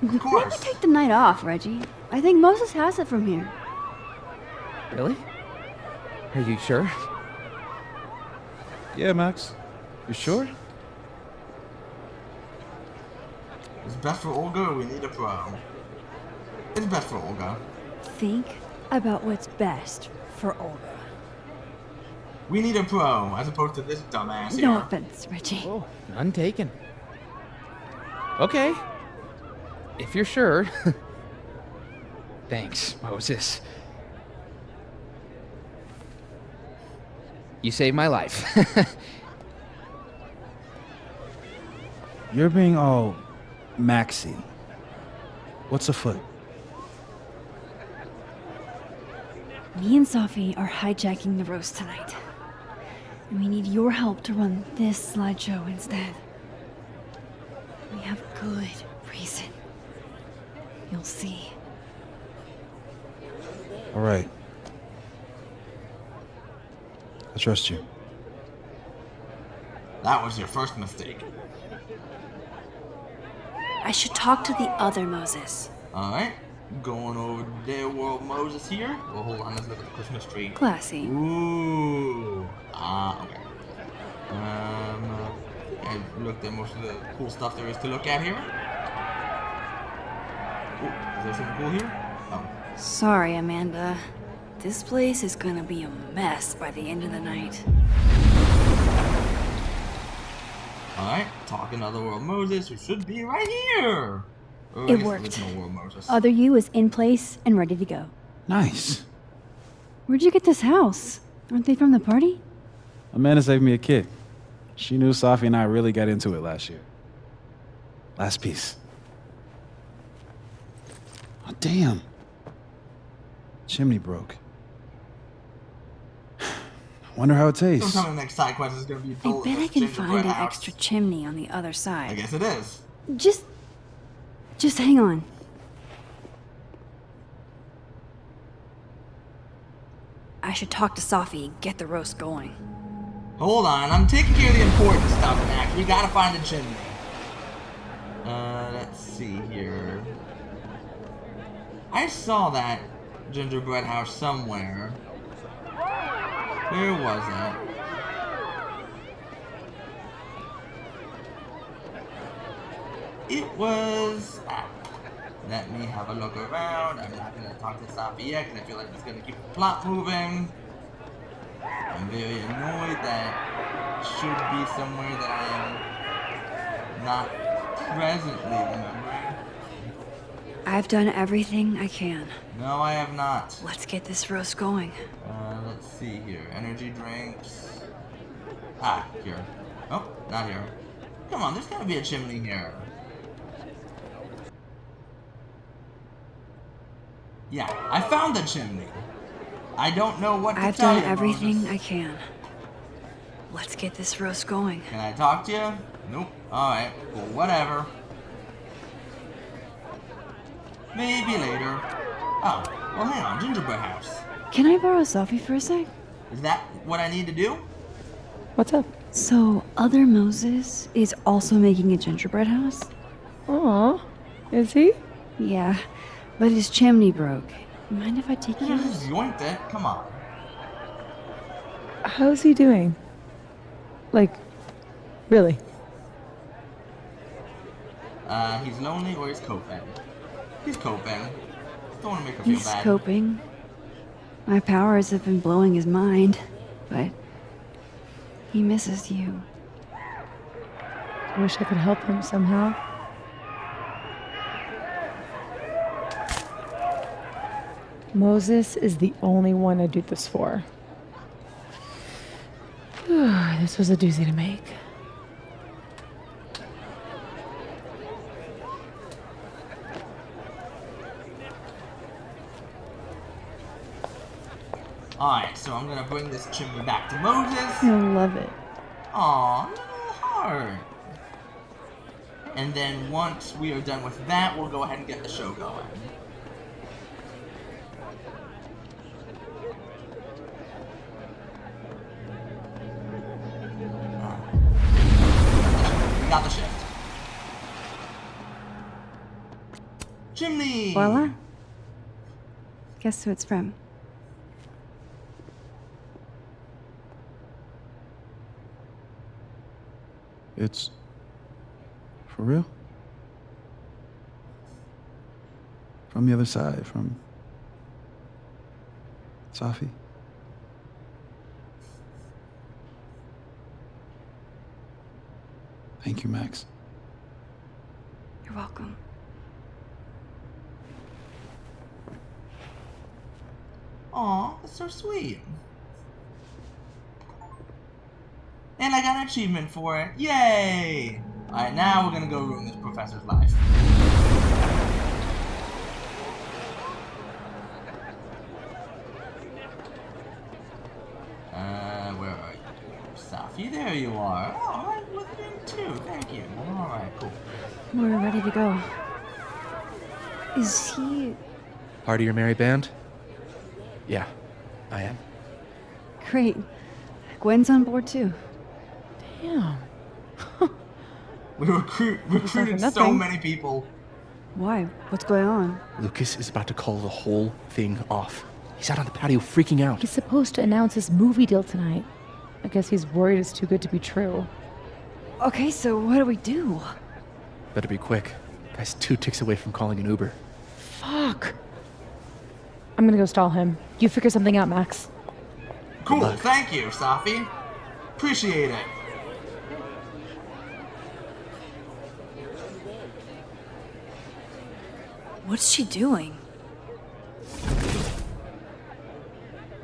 Of course. Maybe take the night off, Reggie. I think Moses has it from here. Really? Are you sure? Yeah, Max. You sure? It's best for Olga or we need a pro? It's best for Olga. Think about what's best for Olga. We need a pro, as opposed to this dumbass here. No offense, Reggie. Oh, none taken. Okay. If you're sure. Thanks, Moses. You saved my life. You're being all Maxy. What's afoot? Me and Sophie are hijacking the roast tonight. We need your help to run this slideshow instead. We have good reason. You'll see. All right. I trust you. That was your first mistake. I should talk to the other Moses. Alright. Going over to their world Moses here. Well, hold on, let's look at the Christmas tree. Classy. Ooh. Okay. I've looked at most of the cool stuff there is to look at here. there something cool here? Oh. Sorry, Amanda. This place is gonna be a mess by the end of the night. Alright, talking Otherworld Moses, who should be right here! Or I It guess worked. Original World Moses. Other you is in place and ready to go. Nice. Where'd you get this house? Aren't they from the party? Amanda saved me a kid. She knew Safi and I really got into it last year. Last piece. Oh, damn. Chimney broke. Wonder how it tastes. Sometime the next side quest is gonna be I built bet I this can gingerbread find an house. extra chimney on the other I side. guess it is. Just hang on. I should talk to Safi and get the roast going. Hold on, I'm taking care of the important stuff, Max. We gotta find a chimney. Let's see here. I saw that gingerbread house somewhere. Where was it? It was... let me have a look around. I'm not gonna talk to Safi yet because I feel like it's gonna keep the plot moving. I'm very annoyed that it should be somewhere that I am not presently remembering. I've done everything I can. No, I have not. Let's get this roast going. Let's see here. Energy drinks. Ah, here. Oh, not here. Come on, there's gotta be a chimney here. Yeah, I found the chimney. I don't know what to I've tell done you, everything Moses. I can. Let's get this roast going. Can I talk to you? Nope. Alright, well, whatever. Maybe later. Oh, well, hang on. Gingerbread house. Can I borrow Safi for a sec? Is that what I need to do? What's up? So, other Moses is also making a gingerbread house? Aw, is he? Yeah, but his chimney broke. Mind if I take You yours? just yoinked it. Come on. How's he doing? Like, really? He's lonely or he's coping. He's coping. Don't want to make her feel He's bad. coping. My powers have been blowing his mind, but he misses you. I wish I could help him somehow. Moses is the only one I do this for. This was a doozy to make. Alright, so I'm gonna bring this chimney back to Moses. I love it. Aw, little heart. And then once we are done with that, we'll go ahead and get the show going. We got the shift. Chimney! Voila. Guess who it's from? It's... for real? From the other side, from... Safi? Thank you, Max. You're welcome. Aw, that's so sweet. And I got an achievement for it. Yay! Alright, now we're gonna go ruin this professor's life. Where are you? Safi, there you are. Oh, I'm looking too. Thank you. Alright, cool. We're ready to go. Is he... Part of your merry band? Yeah, I am. Great. Gwen's on board too. Damn. We recruited so nothing. many people. Why? What's going on? Lucas is about to call the whole thing off. He's out on the patio freaking out. He's supposed to announce his movie deal tonight. I guess he's worried it's too good to be true. Okay, so what do we do? Better be quick. Guy's 2 ticks away from calling an Uber. Fuck. Fuck. I'm gonna go stall him. You figure something out, Max. Cool, thank you, Safi. Appreciate it. What's she doing?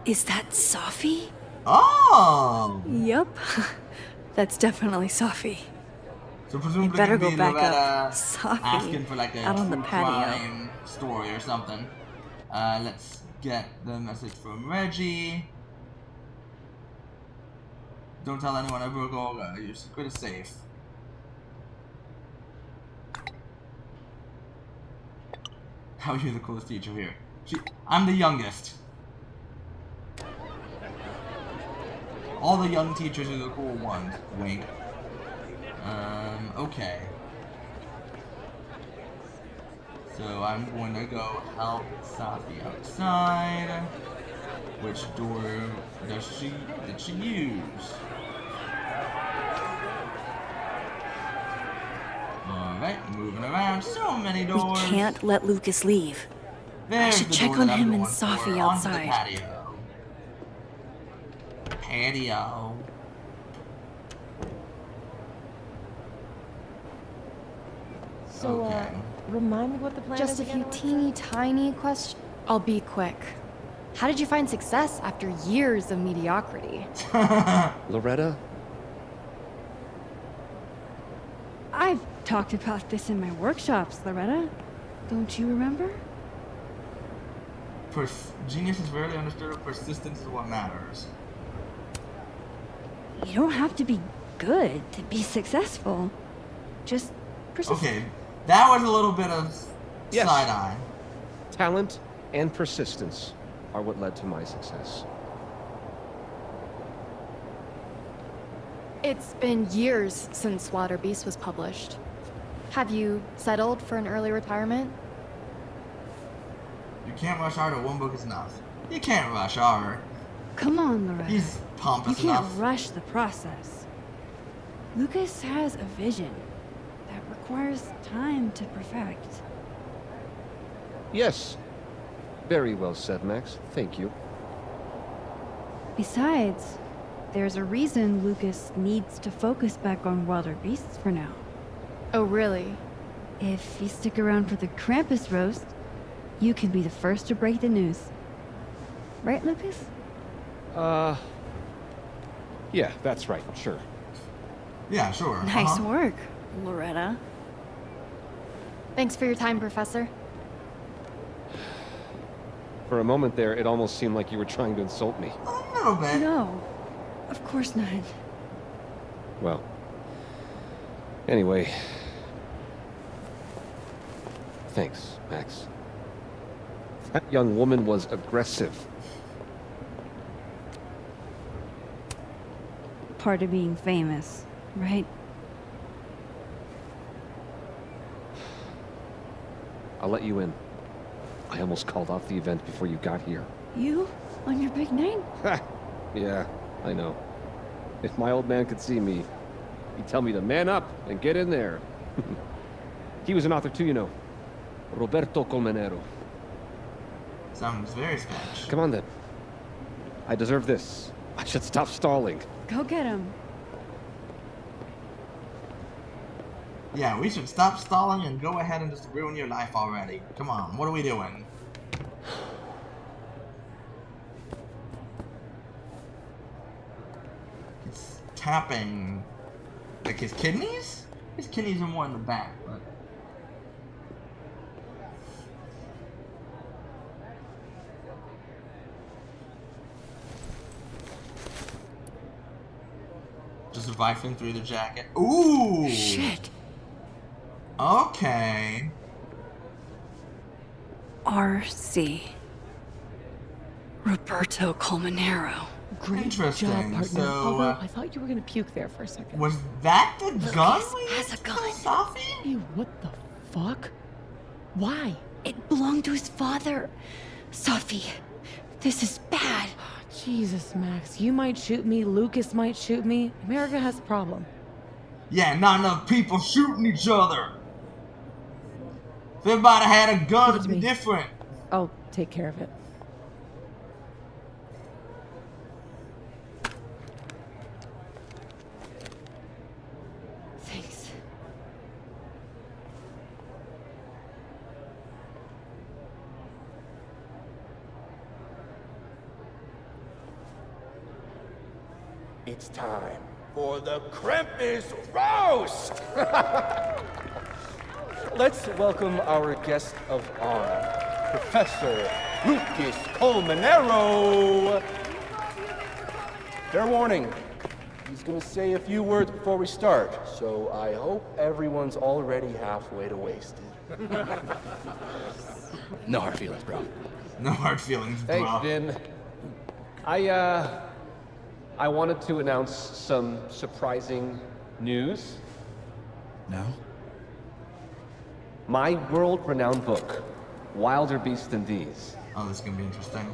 Is that Safi? Oh! Yup. That's definitely Safi. So presumably We better it could go be back Loretta up. Safi, asking for like a out on the true patio. crime story or something. Let's get the message from Reggie. Don't tell anyone I broke Olga. Your secret is safe. How are you the coolest teacher here? I'm the youngest. All the young teachers are the cool ones. Wink. Okay. So I'm going to go help Safi outside. Which door did she use? Alright, moving around. So many doors. We can't let Lucas leave. I should check on him and Safi outside. Patio. So, remind me what the plan is. Just a few teeny tiny questions. I'll be quick. How did you find success after years of mediocrity? Loretta? I've talked about this in my workshops, Loretta. Don't you remember? Genius is rarely understood. Persistence is what matters. You don't have to be good to be successful. Just persist. Okay, that was a little bit of side-eye. Talent and persistence are what led to my success. It's been years since Water Beast was published. Have you settled for an early retirement? You can't rush art, or one book is enough. You can't rush art. Come on, Loretta. He's pompous You can't enough. rush the process. Lucas has a vision that requires time to perfect. Yes. Very well said, Max. Thank you. Besides, there's a reason Lucas needs to focus back on wilder beasts for now. Oh, really? If you stick around for the Krampus roast, you can be the first to break the news. Right, Lucas? Yeah, that's right, sure. Yeah, sure. Nice work, Loretta. Thanks for your time, Professor. For a moment there, it almost seemed like you were trying to insult me. A little bit. No, of course not. Well, anyway. Thanks, Max. That young woman was aggressive. Part of being famous, right? I'll let you in. I almost called off the event before you got here. You? On your big night? Yeah, I know. If my old man could see me, he'd tell me to man up and get in there. He was an author too, you know. Roberto Colmenero. Sounds very Spanish. Come on then. I deserve this. I should stop stalling. Go get him. Yeah, we should stop stalling and go ahead and just ruin your life already. Come on, what are we doing? It's tapping, like his kidneys? His kidneys are more in the back, but... Just rifling through the jacket. Ooh! Shit. Okay. R.C. Roberto Colmenero. Great Interesting. job, partner. So, Although I thought you were gonna puke there for a second. Was that the gun? Has a gun. Hey, what the fuck? Why? It belonged to his father. Safi, this is bad. Jesus, Max. You might shoot me. Lucas might shoot me. America has a problem. Yeah, not enough people shooting each other. If everybody had a gun, Give it it'd to be me. different. I'll take care of it. Thanks. It's time for the Krampus roast! Let's welcome our guest of honor, Professor Lucas Colmenero. Fair warning, he's gonna say a few words before we start, so I hope everyone's already halfway to wasted. No hard feelings, bro. No hard feelings, bro. Thanks, Vin. I wanted to announce some surprising news. No? My world-renowned book, Wilder Beasts Than These. Oh, this is gonna be interesting.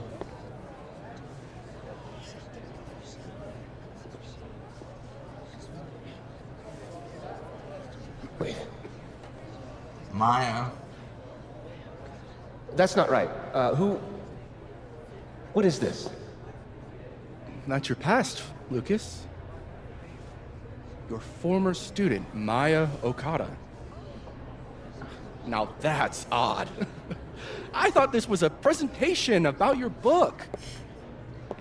Wait. Maya. That's not right. What is this? Not your past, Lucas. Your former student, Maya Okada. Now that's odd. I thought this was a presentation about your book.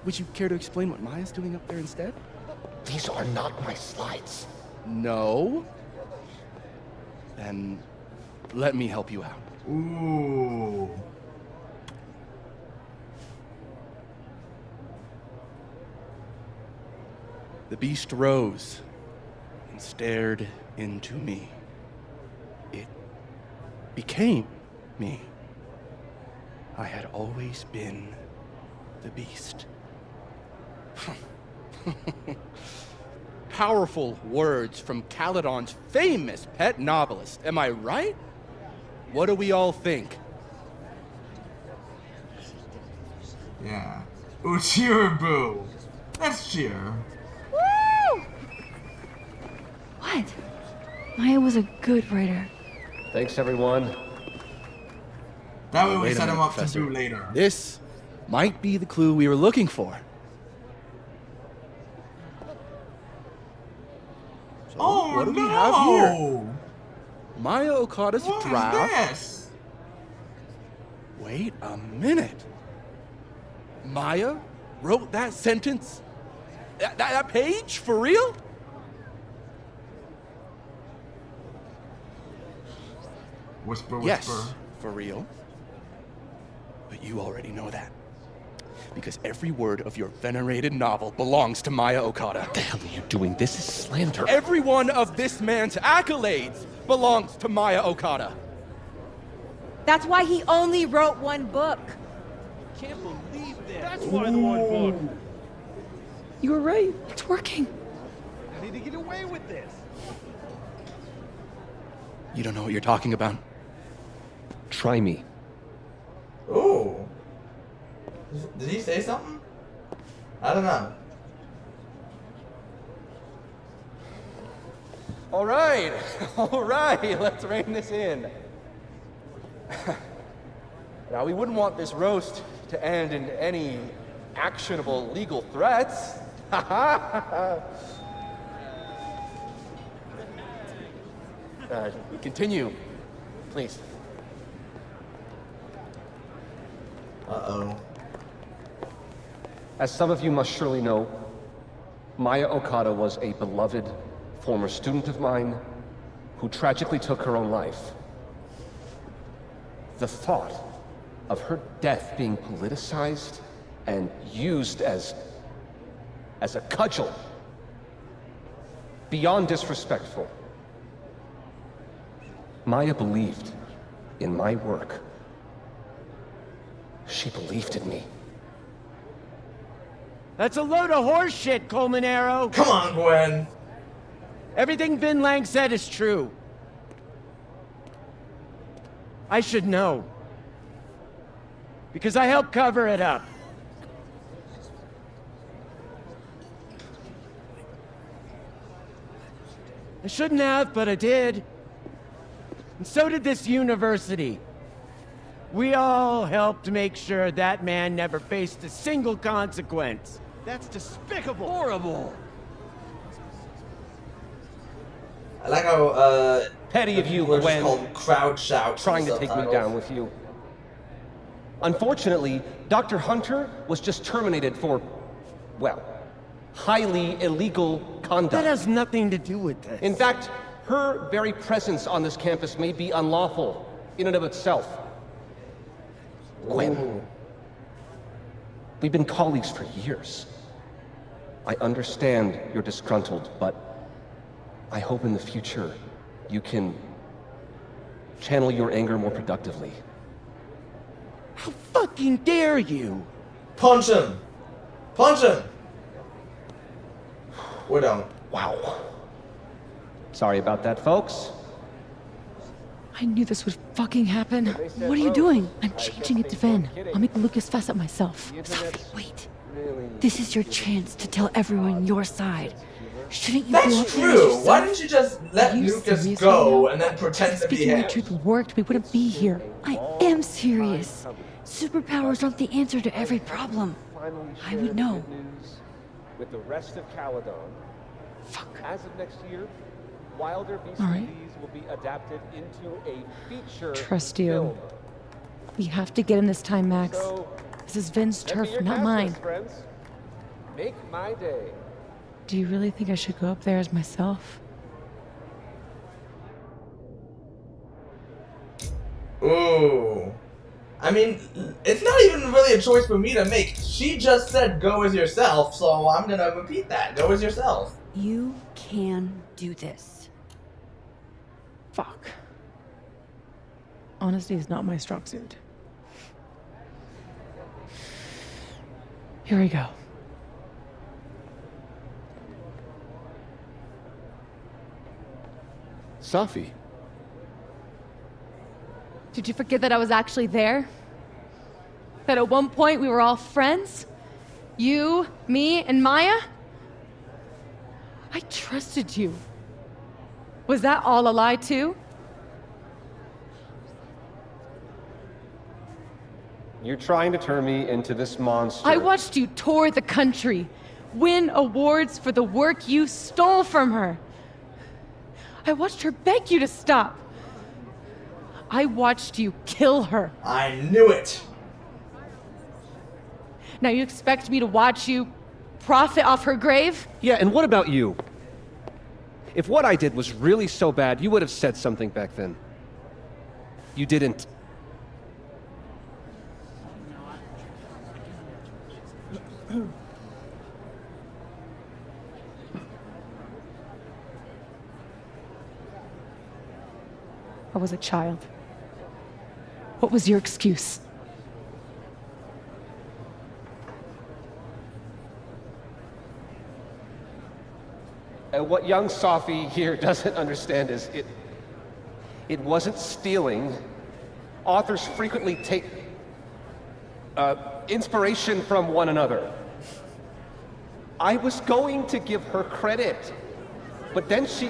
Would you care to explain what Maya's doing up there instead? These are not my slides. No? Then let me help you out. Ooh. The beast rose and stared into me. It became me. I had always been the beast. Powerful words from Caledon's famous pet novelist. Am I right? What do we all think? Yeah. Ooh, cheer or boo. Let's cheer. Woo! What? Maya was a good writer. Thanks, everyone. That way we Wait a set him minute, up to Professor. boo later. This might be the clue we were looking for. So, Oh, what do no! we have here? Maya Okada's What is draft. this? Wait a minute. Maya wrote that sentence? That page? For real? Whisper, whisper. Yes, for real. But you already know that. Because every word of your venerated novel belongs to Maya Okada. What the hell are you doing? This is slander. Every one of this man's accolades belongs to Maya Okada. That's why he only wrote one book. Can't believe this. That's why the one book. You were right. It's working. How did he get away with this? You don't know what you're talking about. Try me. Ooh. Did he say something? I don't know. All right, let's rein this in. Now, we wouldn't want this roast to end in any actionable legal threats. Continue, please. Uh-oh. As some of you must surely know, Maya Okada was a beloved former student of mine who tragically took her own life. The thought of her death being politicized and used as a cudgel, beyond disrespectful. Maya believed in my work. She believed in me. That's a load of horse shit, Colmenero. Come on, Gwen. Everything Vin Lang said is true. I should know. Because I helped cover it up. I shouldn't have, but I did. And so did this university. We all helped make sure that man never faced a single consequence. That's despicable. Horrible. I like how Petty of you, we're just Gwen. called crowd shouts. Trying in to take me subtitles. down with you. Unfortunately, Dr. Hunter was just terminated for, well, highly illegal conduct. That has nothing to do with this. In fact, her very presence on this campus may be unlawful in and of itself. Gwen, we've been colleagues for years. I understand you're disgruntled, but I hope in the future you can channel your anger more productively. How fucking dare you? Punch him! Punch him! We're done. Wow. Sorry about that, folks. I knew this would fucking happen. What are you doing? I'm changing it to Vin. I'll make Lucas fess up myself. Sophie, wait. This is your chance to tell everyone your side. Shouldn't you go That's up there as true. yourself? Why didn't you just let Lucas go and then pretend to be Speaking him? the truth worked, we wouldn't be here. I am serious. Superpowers aren't the answer to every problem. I would know. With the rest of Caledon. Fuck. As of next year, Wilder v. All right. will be adapted into a feature Trust you. film. We have to get him this time, Max. So, This is Vin's send me turf, your not cast mine. list, friends. Make my day. Do you really think I should go up there as myself? Ooh. I mean, it's not even really a choice for me to make. She just said go as yourself, so I'm gonna repeat that. Go as yourself. You can do this. Fuck. Honesty is not my strong suit. Here we go. Safi. Did you forget that I was actually there? That at one point we were all friends? You, me, and Maya? I trusted you. Was that all a lie too? You're trying to turn me into this monster. I watched you tour the country, win awards for the work you stole from her. I watched her beg you to stop. I watched you kill her. I knew it. Now you expect me to watch you profit off her grave? Yeah, and what about you? If what I did was really so bad, you would have said something back then. You didn't. I was a child. What was your excuse? And what young Safi here doesn't understand is it wasn't stealing. Authors frequently take inspiration from one another. I was going to give her credit, but then she...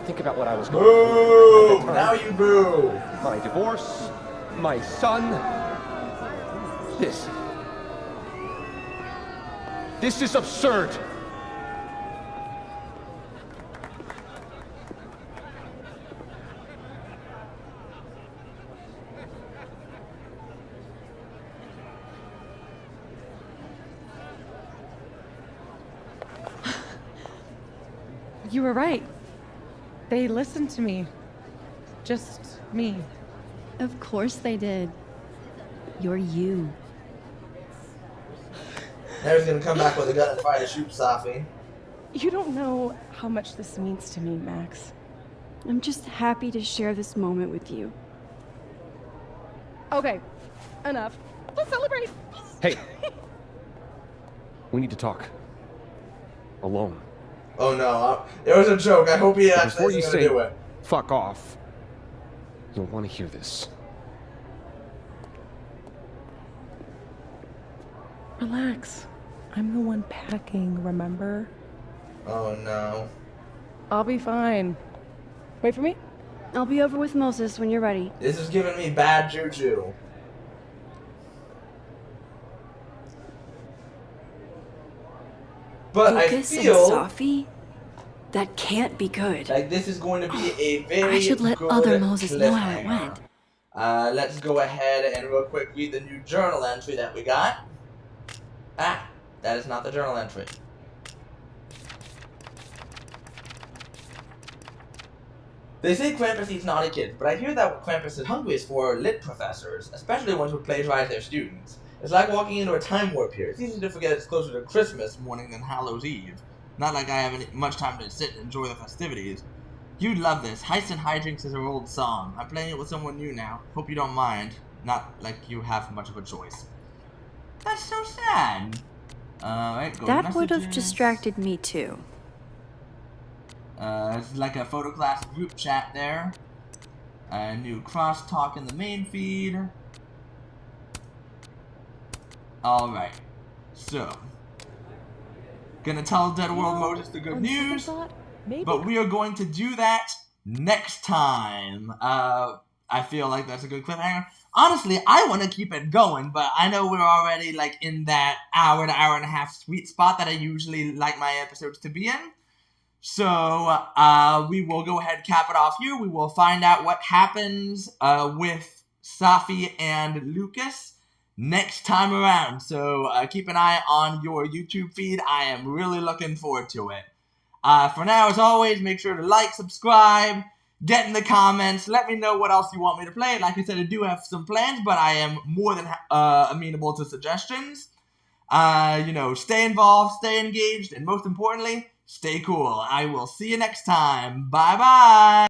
Think about what I was going Boo! through. Now you boo! My divorce, my son, this. This is absurd. You were right. They listened to me. Just me. Of course they did. You're you. Harry's gonna come back with a gun and try to shoot Safi. You don't know how much this means to me, Max. I'm just happy to share this moment with you. Okay, enough. Let's celebrate. Hey. We need to talk. Alone. Oh no, it was a joke. I hope he Before actually you is say gonna do it. fuck off, you'll want to hear this. Relax. I'm the one packing, remember? Oh no. I'll be fine. Wait for me. I'll be over with Moses when you're ready. This is giving me bad juju. But Lucas I feel and Safi? That can't be good. like this is going to be a very I should let good other Moses know how it cliffhanger. went. Let's go ahead and real quick read the new journal entry that we got. Ah, that is not the journal entry. They say Krampus eats naughty kids, but I hear that what Krampus is hungry is for lit professors, especially ones who plagiarize their students. It's like walking into a time warp here. It's easy to forget it's closer to Christmas morning than Hallows Eve. Not like I have much time to sit and enjoy the festivities. You'd love this. Heists and Hijinks is our old song. I'm playing it with someone new now. Hope you don't mind. Not like you have much of a choice. That's so sad. Alright, go That would have messages. distracted me too. It's like a photo class group chat there. A new crosstalk in the main feed. Alright. So. Gonna tell Dead World Moses the good news. But we are going to do that next time. I feel like that's a good cliffhanger. Honestly, I want to keep it going, but I know we're already like in that hour to hour and a half sweet spot that I usually like my episodes to be in. So, we will go ahead and cap it off here. We will find out what happens with Safi and Lucas next time around. So, keep an eye on your YouTube feed. I am really looking forward to it. For now, as always, make sure to like, subscribe, get in the comments, let me know what else you want me to play. Like I said, I do have some plans, but I am more than amenable to suggestions. Stay involved, stay engaged, and most importantly, stay cool. I will see you next time. Bye-bye!